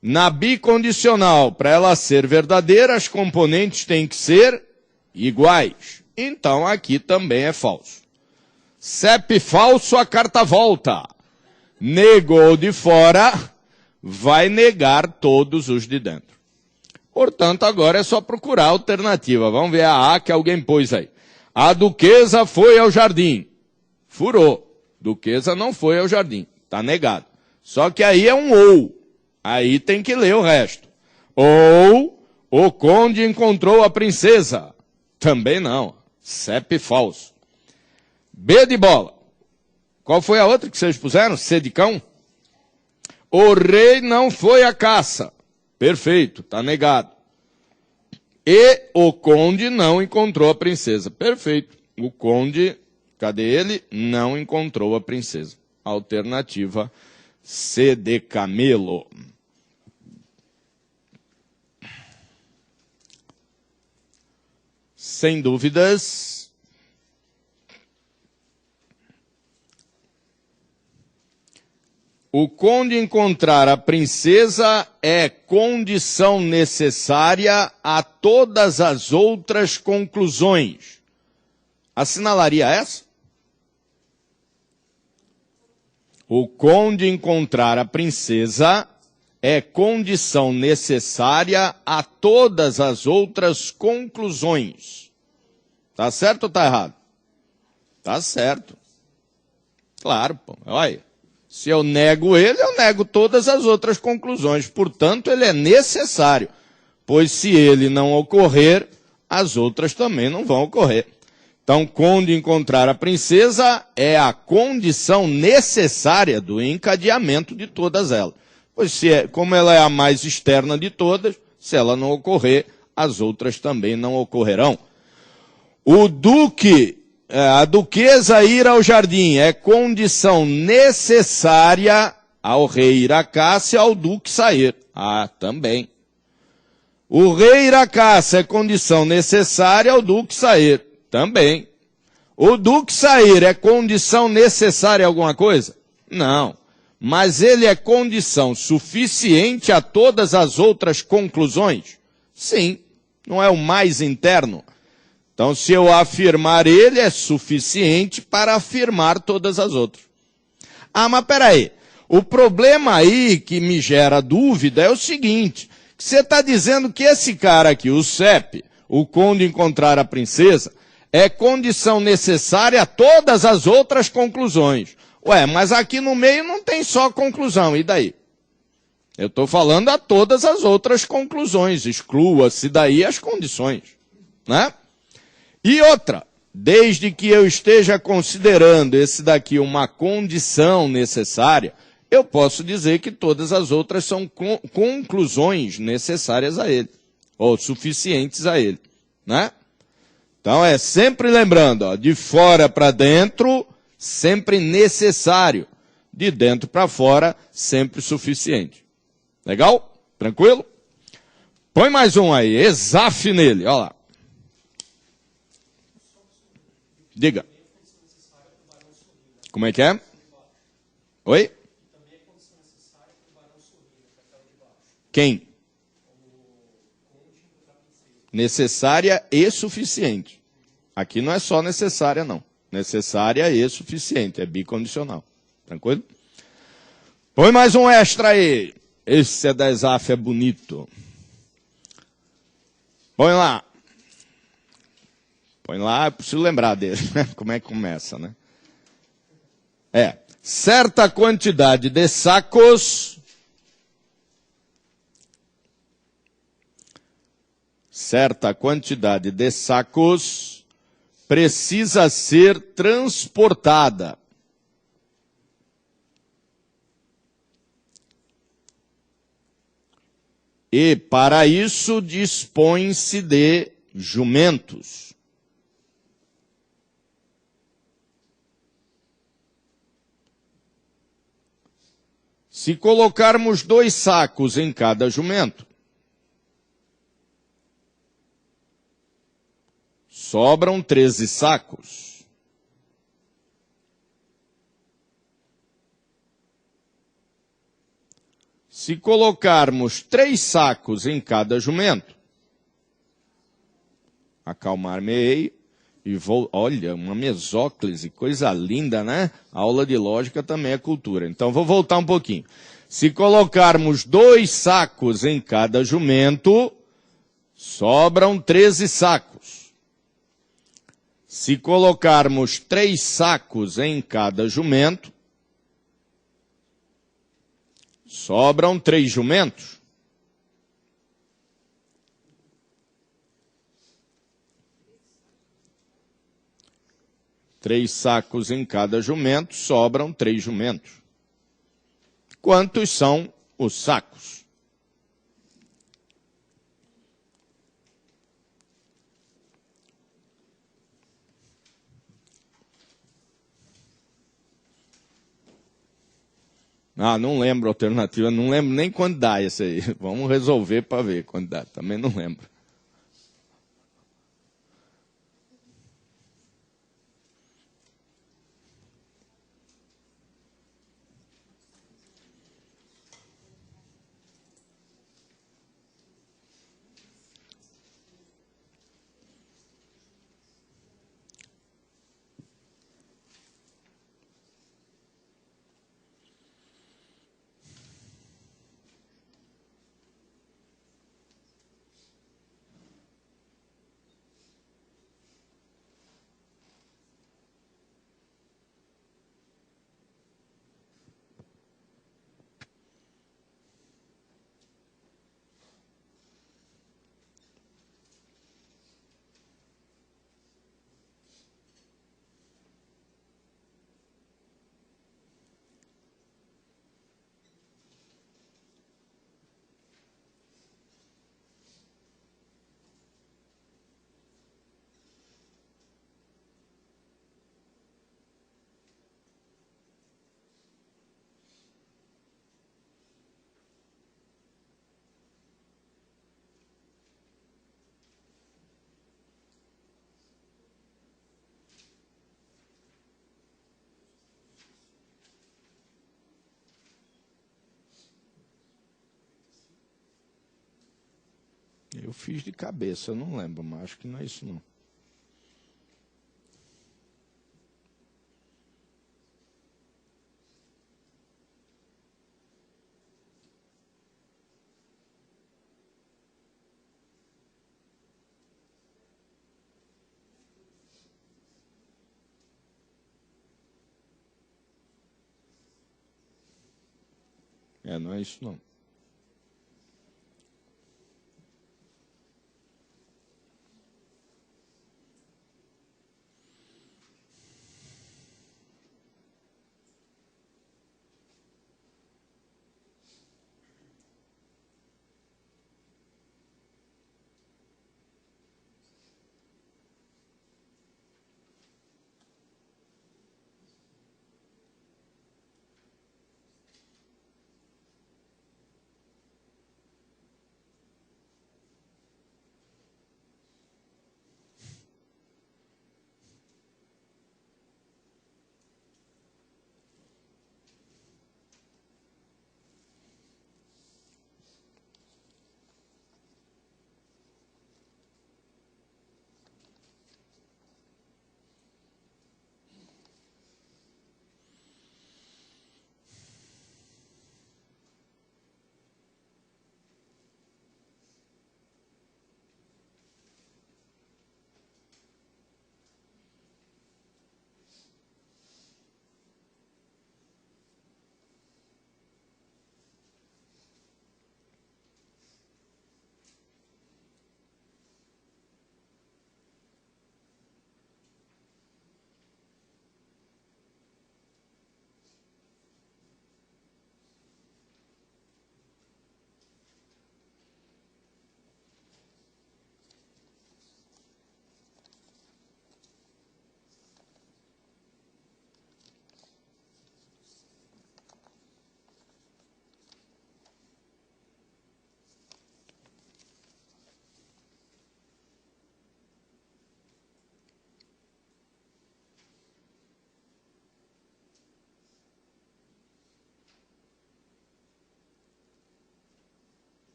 Na bicondicional, para ela ser verdadeira, as componentes têm que ser iguais. Então aqui também é falso. CEP falso, a carta volta. Negou de fora, vai negar todos os de dentro. Portanto, agora é só procurar a alternativa. Vamos ver a que alguém pôs aí. A duquesa foi ao jardim. Furou. Duquesa não foi ao jardim. Está negado. Só que aí é um ou. Aí tem que ler o resto. Ou o conde encontrou a princesa. Também não. CEP falso. B de bola. Qual foi a outra que vocês puseram? C de cão? O rei não foi à caça. Perfeito, está negado. E o conde não encontrou a princesa. Perfeito. O conde, cadê ele? Não encontrou a princesa. Alternativa C de camelo. Sem dúvidas. O conde encontrar a princesa é condição necessária a todas as outras conclusões. Assinalaria essa? O conde encontrar a princesa é condição necessária a todas as outras conclusões. Tá certo ou tá errado? Tá certo. Claro, pô. Olha. Se eu nego ele, eu nego todas as outras conclusões. Portanto, ele é necessário. Pois se ele não ocorrer, as outras também não vão ocorrer. Então, conde encontrar a princesa é a condição necessária do encadeamento de todas elas. Pois como ela é a mais externa de todas, se ela não ocorrer, as outras também não ocorrerão. O duque, a duquesa ir ao jardim é condição necessária ao rei ir à caça e ao duque sair. Ah, também. O rei ir à caça é condição necessária ao duque sair. Também. O duque sair é condição necessária a alguma coisa? Não. Mas ele é condição suficiente a todas as outras conclusões? Sim. Não é o mais interno? Então, se eu afirmar ele, é suficiente para afirmar todas as outras. Ah, mas peraí. O problema aí que me gera dúvida é o seguinte. Você está dizendo que esse cara aqui, o CEP, o conde encontrar a princesa, é condição necessária a todas as outras conclusões. Ué, mas aqui no meio não tem só conclusão, e daí? Eu estou falando a todas as outras conclusões, exclua-se daí as condições, né? E outra, desde que eu esteja considerando esse daqui uma condição necessária, eu posso dizer que todas as outras são conclusões necessárias a ele, ou suficientes a ele, né? Então é sempre lembrando, ó, de fora para dentro, sempre necessário. De dentro para fora, sempre suficiente. Legal? Tranquilo? Põe mais um aí, Exaf nele, olha lá. Diga. Como é que é? Oi? Quem? Necessária e suficiente. Aqui não é só necessária, não. Necessária e suficiente, é bicondicional. Tranquilo? Põe mais um extra aí. Esse é da Exaf, é bonito. Põe lá. Põe lá, eu preciso lembrar dele, né? Como é que começa, né? Certa quantidade de sacos... Certa quantidade de sacos precisa ser transportada. E, para isso, dispõe-se de jumentos. Se colocarmos 2 sacos em cada jumento, sobram 13 sacos. Se colocarmos 3 sacos em cada jumento, acalmar-me-ei e vou... Olha, uma mesóclise, coisa linda, né? A aula de lógica também é cultura. Então, vou voltar um pouquinho. Se colocarmos 2 sacos em cada jumento, sobram 13 sacos. Se colocarmos 3 sacos em cada jumento, sobram 3 jumentos. Três sacos em cada jumento, sobram 3 jumentos. Quantos são os sacos? Ah, não lembro a alternativa, não lembro nem quando dá esse aí. Vamos resolver para ver quando dá, também não lembro. Eu fiz de cabeça, eu não lembro, mas acho que não é isso não. Não é isso não.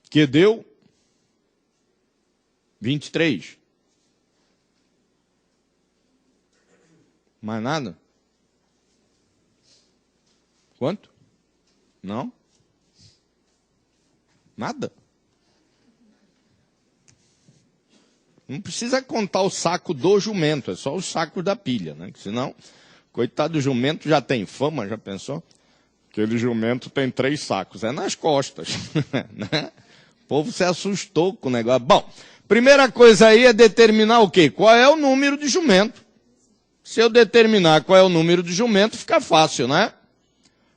Que deu 23. Mais nada? Quanto? Não? Nada? Não precisa contar o saco do jumento, é só o saco da pilha, né? Que senão, coitado do jumento, já tem fama, já pensou? Aquele jumento tem 3 sacos, é nas costas, né? O povo se assustou com o negócio. Bom, primeira coisa aí é determinar o quê? Qual é o número de jumento? Se eu determinar qual é o número de jumento, fica fácil, né?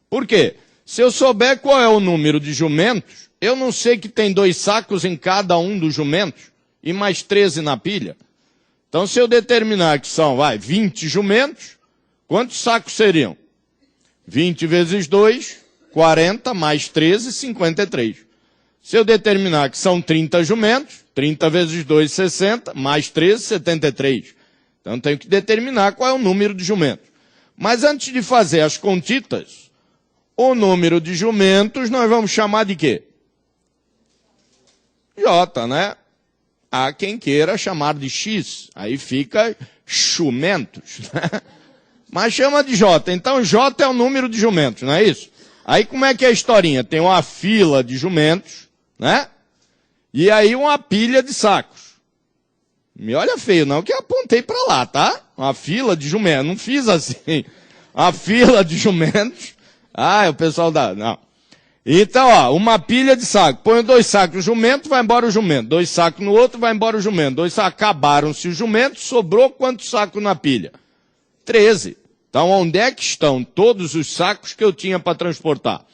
Por quê? Se eu souber qual é o número de jumentos, eu não sei que tem 2 sacos em cada um dos jumentos e mais 13 na pilha. Então, se eu determinar que são, 20 jumentos, quantos sacos seriam? 20 vezes 2, 40, mais 13, 53. Se eu determinar que são 30 jumentos, 30 vezes 2, 60, mais 13, 73. Então, eu tenho que determinar qual é o número de jumentos. Mas antes de fazer as contitas, o número de jumentos nós vamos chamar de quê? J, né? Há quem queira chamar de X, aí fica jumentos, né? Mas chama de J. Então, J é o número de jumentos, não é isso? Aí, como é que é a historinha? Tem uma fila de jumentos, né? E aí, uma pilha de sacos. Me olha feio, não, que eu apontei para lá, tá? Uma fila de jumentos. Não fiz assim. Uma fila de jumentos. O pessoal dá... Não. Então, uma pilha de saco. Põe 2 sacos no jumento, vai embora o jumento. 2 sacos no outro, vai embora o jumento. 2 sacos. Acabaram-se os jumentos, sobrou quantos sacos na pilha? 13. Então, onde é que estão todos os sacos que eu tinha para transportar?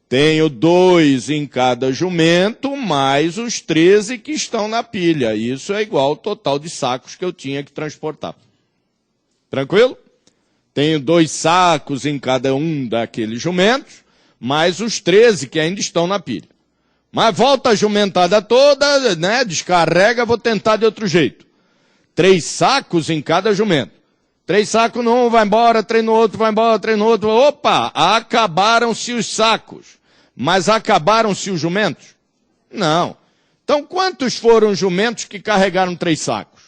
Tenho 2 em cada jumento, mais os 13 que estão na pilha. Isso é igual ao total de sacos que eu tinha que transportar. Tranquilo? Tenho 2 sacos em cada um daqueles jumentos, mais os 13 que ainda estão na pilha. Mas volta a jumentada toda, né? Descarrega, vou tentar de outro jeito. 3 sacos em cada jumento. 3 sacos num, vai embora, 3 no outro, vai embora, 3 no outro. Opa, acabaram-se os sacos. Mas acabaram-se os jumentos? Não. Então quantos foram os jumentos que carregaram 3 sacos?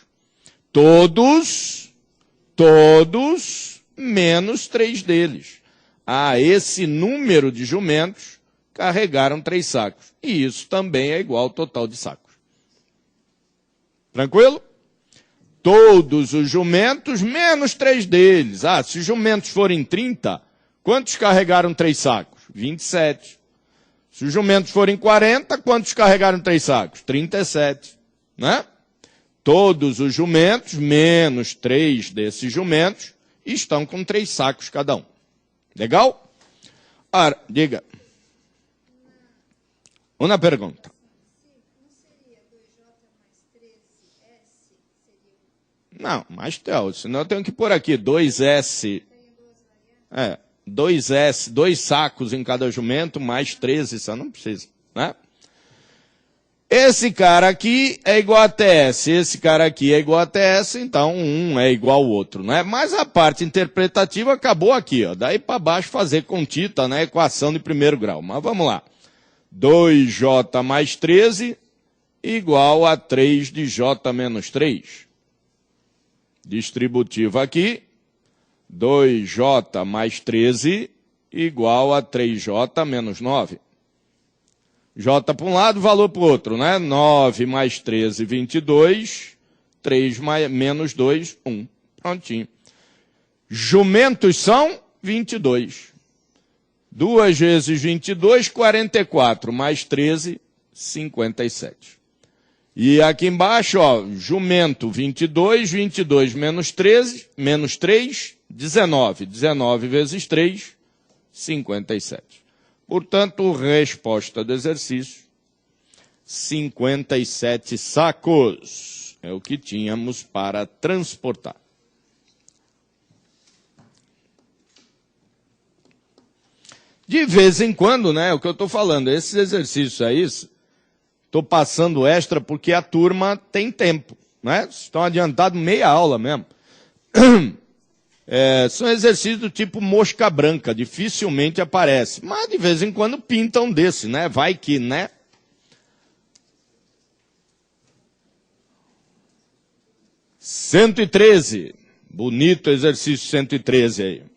Todos, menos 3 deles. Ah, esse número de jumentos carregaram 3 sacos. E isso também é igual ao total de sacos. Tranquilo? Todos os jumentos, menos 3 deles. Ah, se os jumentos forem 30, quantos carregaram 3 sacos? 27. Se os jumentos forem 40, quantos carregaram 3 sacos? 37. Né? Todos os jumentos, menos 3 desses jumentos, estão com 3 sacos cada um. Legal? Ora, diga. Uma pergunta. Não, mais Theo, senão eu tenho que pôr aqui 2S. 2S, 2 sacos em cada jumento, mais 13, isso não precisa, né? Esse cara aqui é igual a TS, esse cara aqui é igual a TS, então um é igual ao outro, né? Mas a parte interpretativa acabou aqui, ó. Daí para baixo fazer com Tita, né? Equação de primeiro grau. Mas vamos lá. 2J mais 13 igual a 3 de J menos 3. Distributivo aqui. 2J mais 13 igual a 3J menos 9. J para um lado, valor para o outro, né? 9 mais 13, 22. 3 mais, menos 2, 1. Prontinho. Jumentos são 22. 2 vezes 22, 44. Mais 13, 57. E aqui embaixo, ó, jumento 22, 22 menos 13, menos 3, 19. 19 vezes 3, 57. Portanto, resposta do exercício, 57 sacos. É o que tínhamos para transportar. De vez em quando, né, é o que eu estou falando, esses exercícios aí, estou passando extra porque a turma tem tempo, né? Estão adiantados meia aula mesmo. São exercícios do tipo mosca branca, dificilmente aparece. Mas de vez em quando pintam desse, né? Vai que, né? (113). Bonito exercício 113 aí.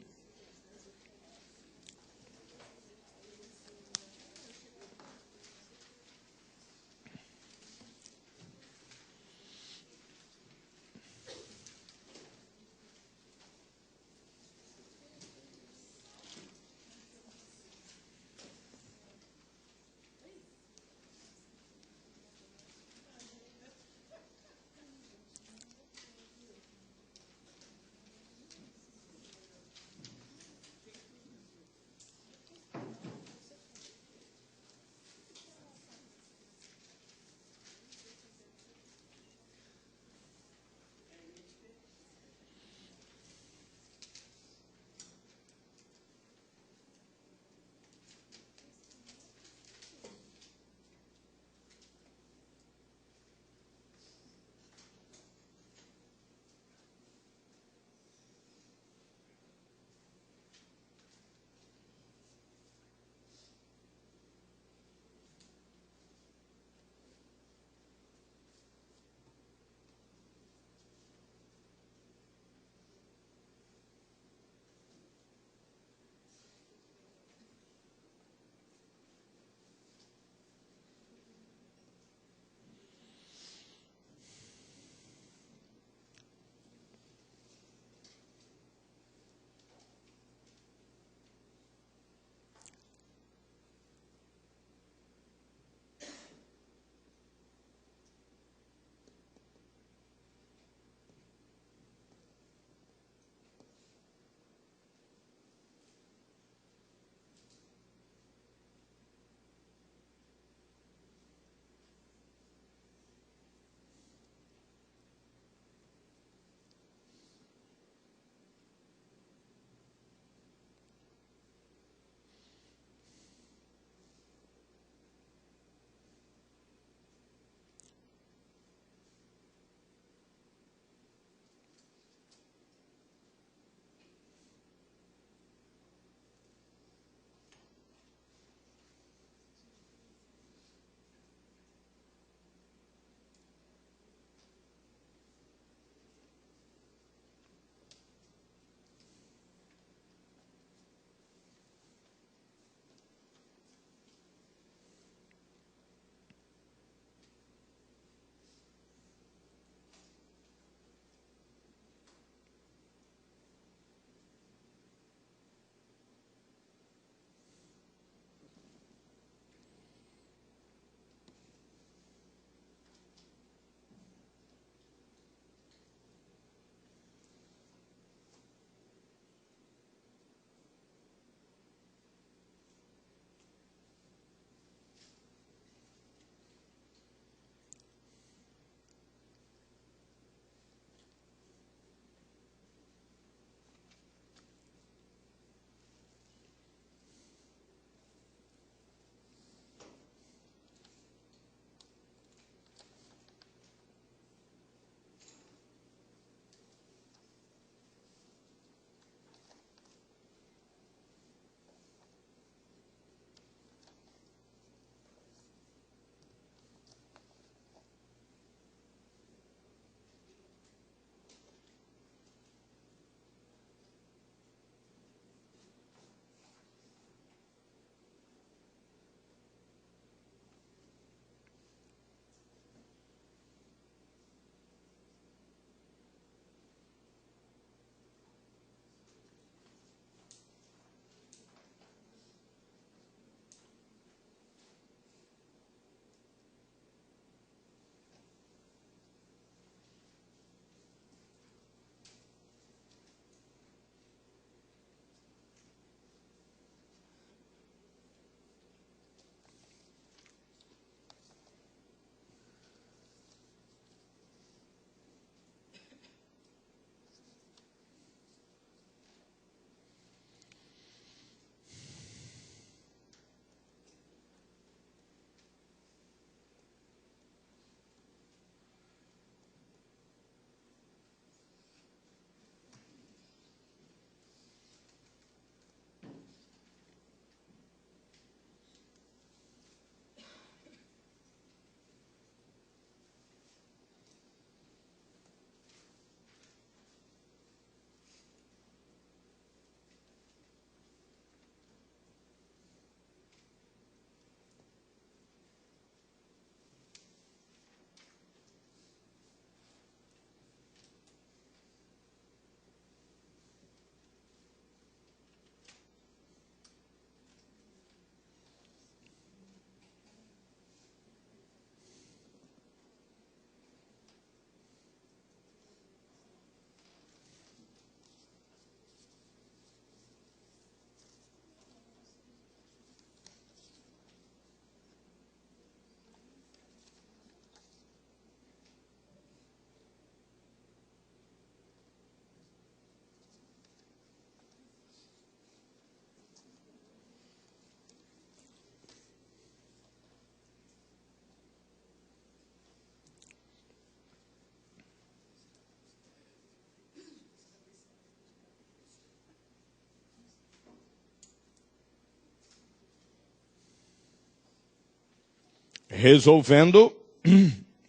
resolvendo.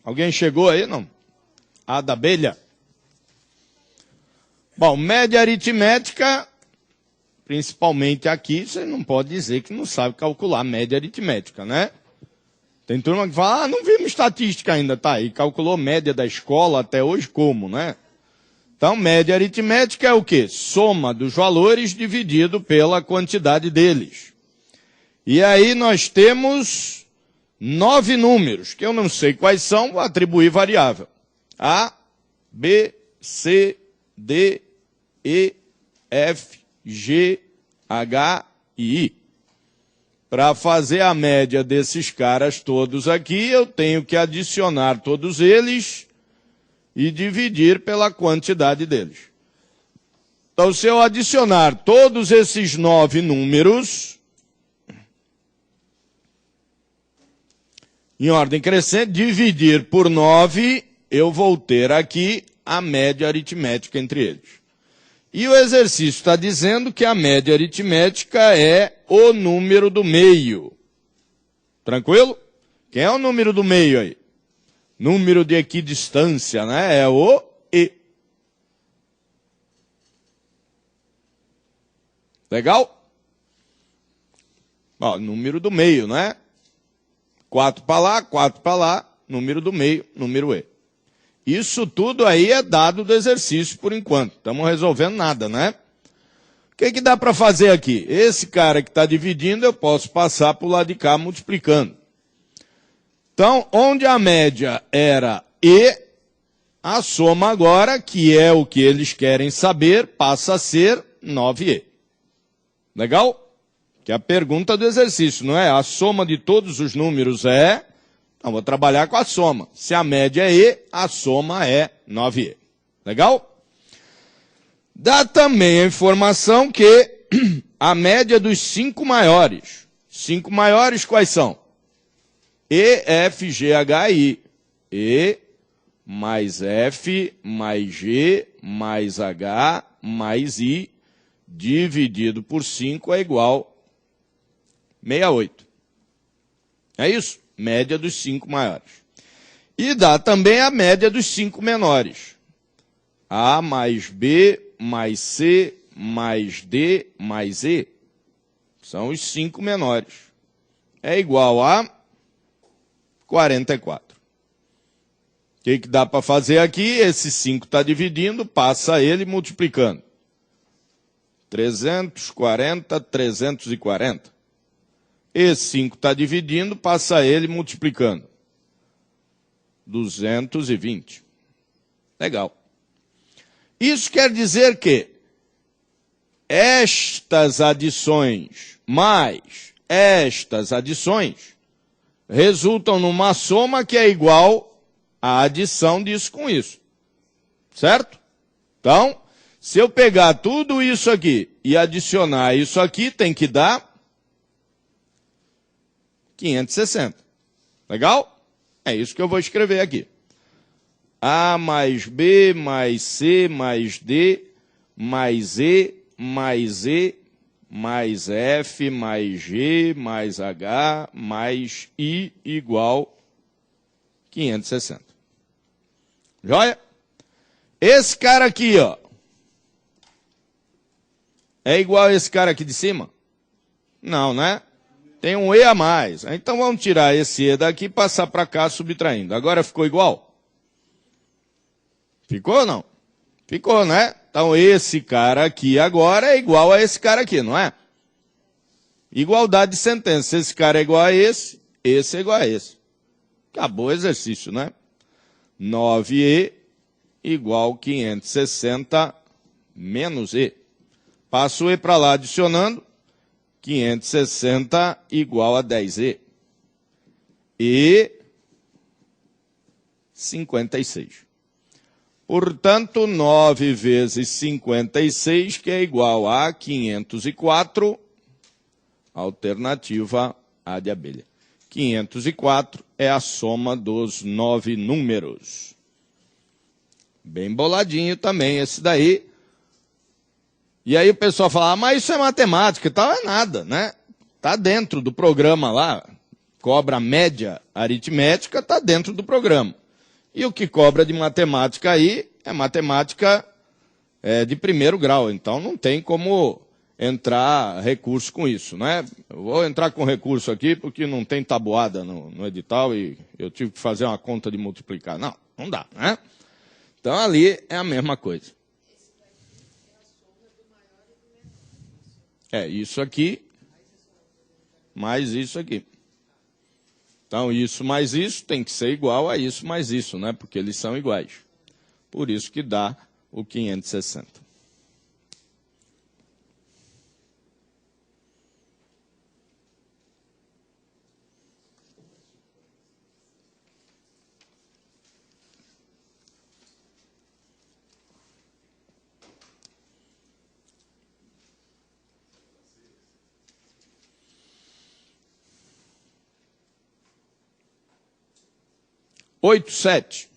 Alguém chegou aí, não? A da abelha. Bom, média aritmética, principalmente aqui, você não pode dizer que não sabe calcular média aritmética, né? Tem turma que fala, não vimos estatística ainda, tá? E calculou média da escola até hoje como, né? Então, média aritmética é o quê? Soma dos valores dividido pela quantidade deles. E aí nós temos 9 números, que eu não sei quais são, vou atribuir variável. A, B, C, D, E, F, G, H e I. Para fazer a média desses caras todos aqui, eu tenho que adicionar todos eles e dividir pela quantidade deles. Então, se eu adicionar todos esses 9 números, em ordem crescente, dividir por 9, eu vou ter aqui a média aritmética entre eles. E o exercício está dizendo que a média aritmética é o número do meio. Tranquilo? Quem é o número do meio aí? Número de equidistância, né? É o E. Legal? Ó, número do meio, né? 4 para lá, 4 para lá, número do meio, número E. Isso tudo aí é dado do exercício por enquanto. Estamos resolvendo nada, né? O que dá para fazer aqui? Esse cara que está dividindo, eu posso passar para o lado de cá multiplicando. Então, onde a média era E, a soma agora, que é o que eles querem saber, passa a ser 9E. Legal? Que é a pergunta do exercício, não é? A soma de todos os números é... Então, vou trabalhar com a soma. Se a média é E, a soma é 9E. Legal? Dá também a informação que a média dos 5 maiores. 5 maiores quais são? E, F, G, H, I. E mais F mais G mais H mais I dividido por 5 é igual a 68. É isso? Média dos 5 maiores. E dá também a média dos 5 menores. A mais B mais C mais D mais E. São os 5 menores. É igual a 44. O que dá para fazer aqui? Esse 5 está dividindo, passa ele multiplicando. 340, 340. Esse 5 está dividindo, passa ele multiplicando. 220. Legal. Isso quer dizer que estas adições mais estas adições resultam numa soma que é igual à adição disso com isso. Certo? Então, se eu pegar tudo isso aqui e adicionar isso aqui, tem que dar 560. Legal? É isso que eu vou escrever aqui. A mais B mais C mais D mais E mais F mais G mais H mais I igual 560. Joia? Esse cara aqui, ó, é igual a esse cara aqui de cima? Não, né? Tem um E a mais. Então vamos tirar esse E daqui e passar para cá subtraindo. Agora ficou igual? Ficou ou não? Ficou, né? Então esse cara aqui agora é igual a esse cara aqui, não é? Igualdade de sentença. Esse cara é igual a esse é igual a esse. Acabou o exercício, né? 9E igual 560 menos E. Passo o E para lá adicionando. 560 igual a 10E. E 56. Portanto, 9 vezes 56, que é igual a 504, alternativa A de abelha. 504 é a soma dos 9 números. Bem boladinho também esse daí. E aí o pessoal fala, mas isso é matemática e tal, é nada, né? Está dentro do programa lá, cobra média aritmética está dentro do programa. E o que cobra de matemática aí é matemática de primeiro grau. Então não tem como entrar recurso com isso, né? Eu vou entrar com recurso aqui porque não tem tabuada no edital e eu tive que fazer uma conta de multiplicar. Não, não dá, né? Então ali é a mesma coisa. Isso aqui, mais isso aqui. Então, isso mais isso tem que ser igual a isso mais isso, né? Porque eles são iguais. Por isso que dá o 560. Oito, sete.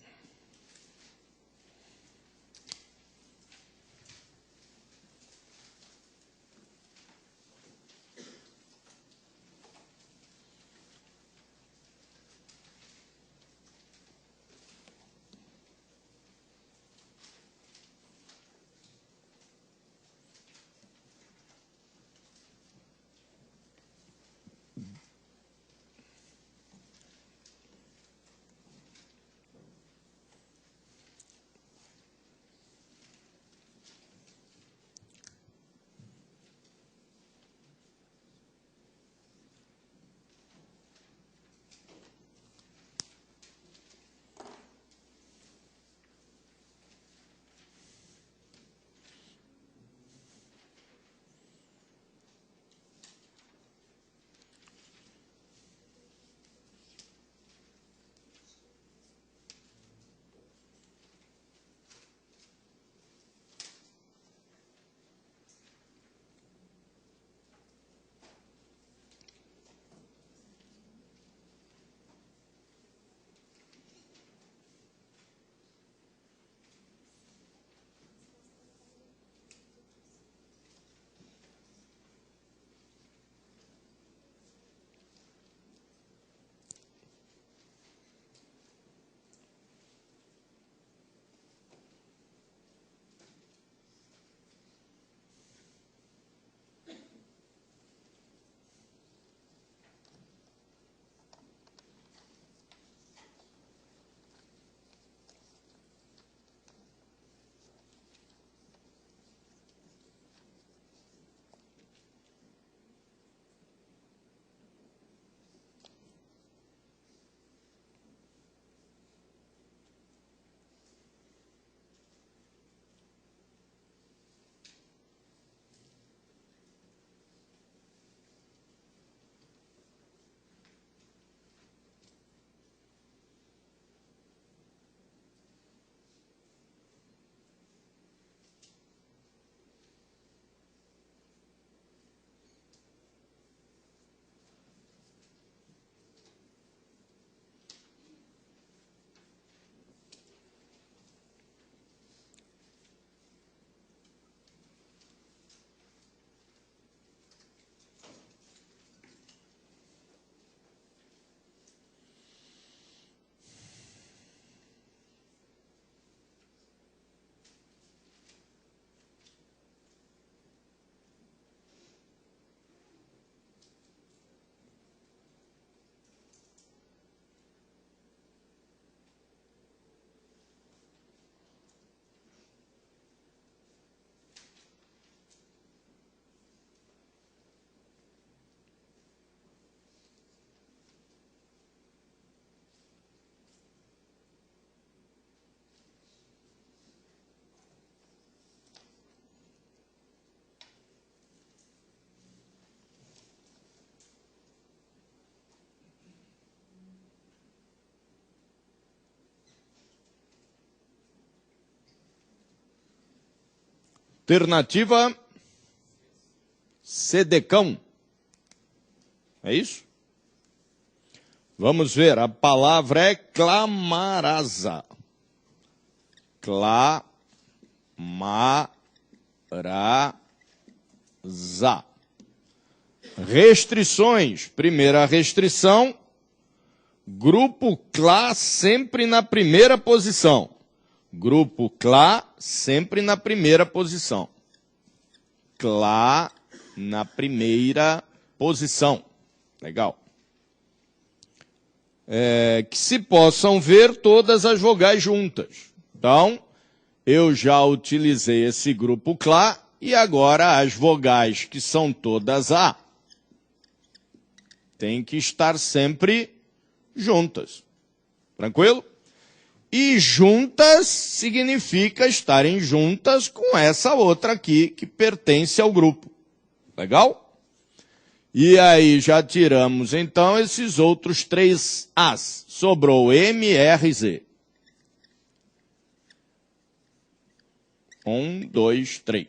Alternativa Sedecão. É isso? Vamos ver, a palavra é clamarasa. Restrições. Primeira restrição, Grupo Clá sempre na primeira posição. Grupo Clá sempre na primeira posição. Clá na primeira posição. Legal. Que se possam ver todas as vogais juntas. Então, eu já utilizei esse grupo Clá e agora as vogais que são todas A têm que estar sempre juntas. Tranquilo? E juntas significa estarem juntas com essa outra aqui que pertence ao grupo. Legal? E aí já tiramos então esses outros 3 As. Sobrou M, R, Z. 1, 2, 3.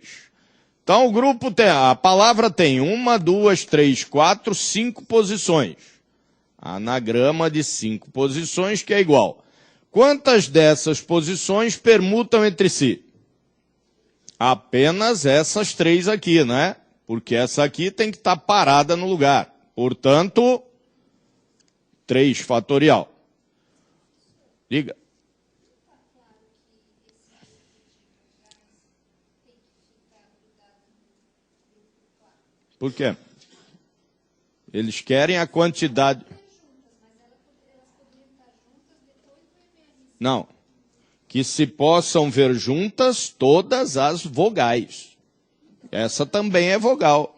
Então o grupo tem, a palavra tem 1, 2, 3, 4, 5 posições. Anagrama de 5 posições que é igual. Quantas dessas posições permutam entre si? Apenas essas 3 aqui, né? Porque essa aqui tem que estar parada no lugar. Portanto, 3 fatorial. Diga. Por quê? Eles querem a quantidade. Não. Que se possam ver juntas todas as vogais. Essa também é vogal.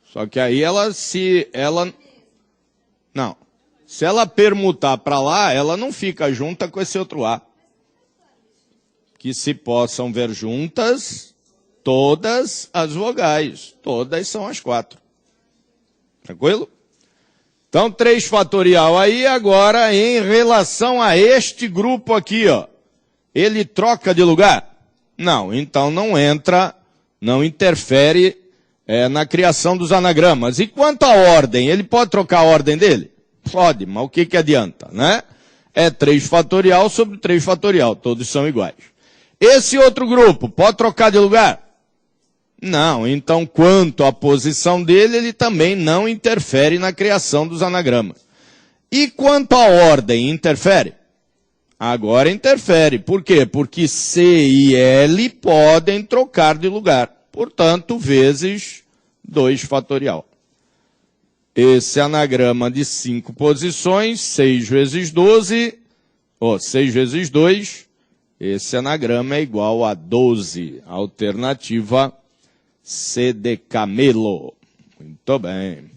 Só que aí não. Se ela permutar para lá, ela não fica junta com esse outro A. Que se possam ver juntas todas as vogais. Todas são as 4. Tranquilo? Então, 3 fatorial aí. Agora, em relação a este grupo aqui, ó. Ele troca de lugar? Não, então não entra, não interfere na criação dos anagramas. E quanto à ordem, ele pode trocar a ordem dele? Pode, mas o que adianta, né? É 3 fatorial sobre 3 fatorial, todos são iguais. Esse outro grupo, pode trocar de lugar? Não, então quanto à posição dele, ele também não interfere na criação dos anagramas. E quanto à ordem, interfere? Agora interfere. Por quê? Porque C e L podem trocar de lugar. Portanto, vezes 2 fatorial. Esse anagrama de 5 posições, 6 vezes 12, 6 vezes 2, esse anagrama é igual a 12. Alternativa C de camelo. Muito bem.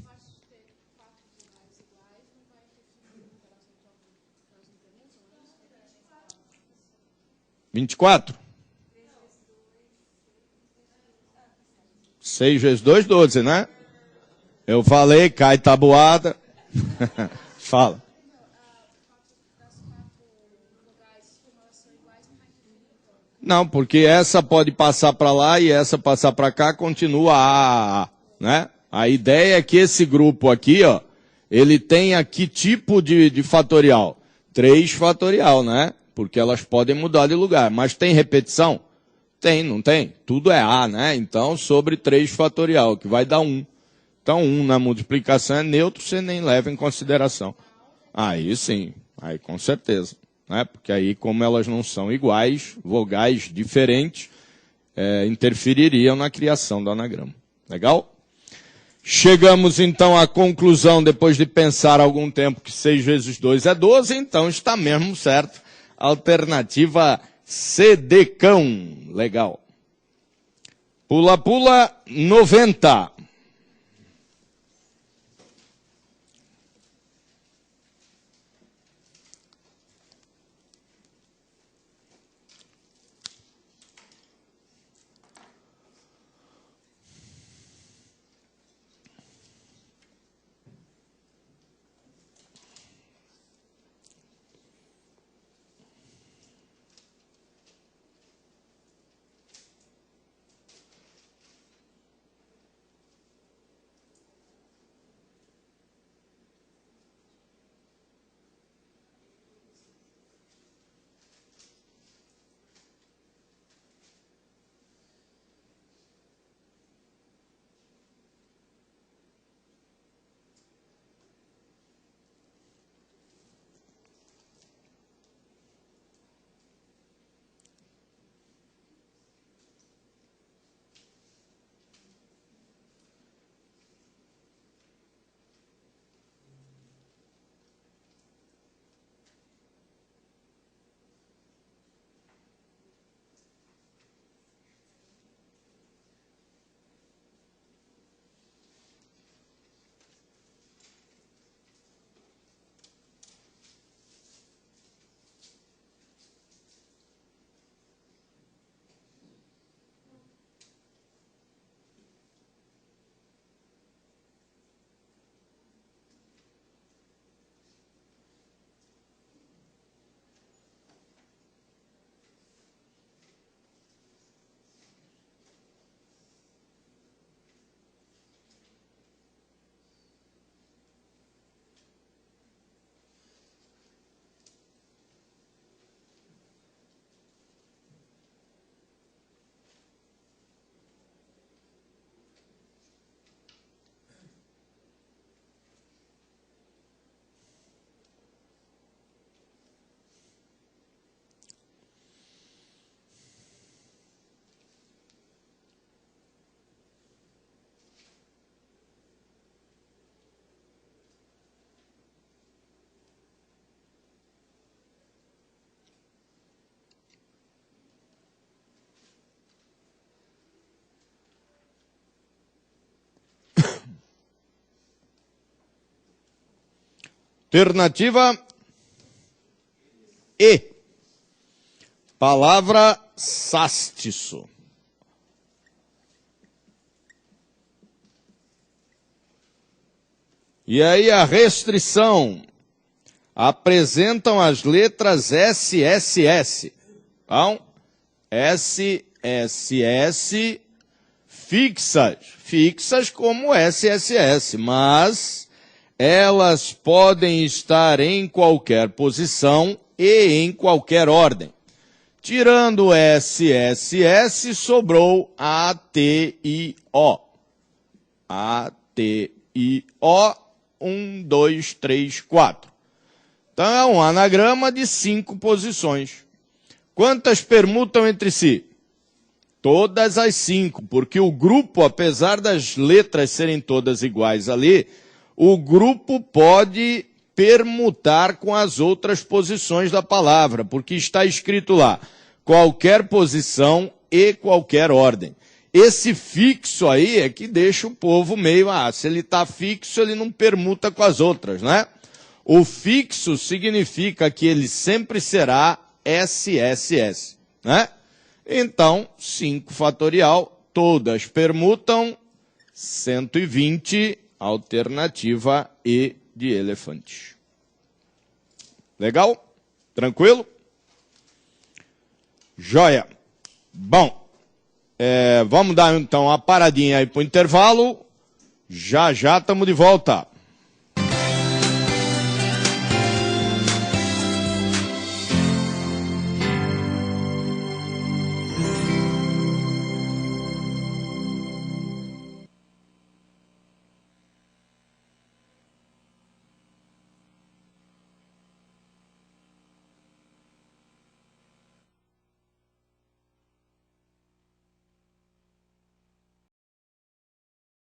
(24) 6 vezes 2, 12, né? Eu falei, cai tabuada. Fala. Não, porque essa pode passar para lá e essa passar para cá, continua A, né? A ideia é que esse grupo aqui, ó, ele tenha que tipo de fatorial? 3 fatorial, né? Porque elas podem mudar de lugar. Mas tem repetição? Tem, não tem? Tudo é A, né? Então, sobre 3 fatorial, que vai dar 1. Então, 1 na multiplicação é neutro, você nem leva em consideração. Aí sim, aí com certeza. Né? Porque aí, como elas não são iguais, vogais diferentes, interfeririam na criação do anagrama. Legal? Chegamos então à conclusão, depois de pensar algum tempo, que 6 vezes 2 é 12, então está mesmo certo. Alternativa C de cão. Legal. Pula, pula, 90. Alternativa E. Palavra sástiço. E aí a restrição. Apresentam as letras SSS. Então, SSS fixas como SSS, mas elas podem estar em qualquer posição e em qualquer ordem. Tirando SSS, sobrou ATIO. ATIO, 1, 2, 3, 4. Então é um anagrama de 5 posições. Quantas permutam entre si? Todas as 5, porque o grupo, apesar das letras serem todas iguais ali, o grupo pode permutar com as outras posições da palavra, porque está escrito lá, qualquer posição e qualquer ordem. Esse fixo aí é que deixa o povo meio, se ele está fixo, ele não permuta com as outras, né? O fixo significa que ele sempre será SSS, né? Então, 5 fatorial, todas permutam, 120, alternativa E de elefante. Legal? Tranquilo? Joia. Bom, vamos dar então uma paradinha aí para o intervalo. Já estamos de volta.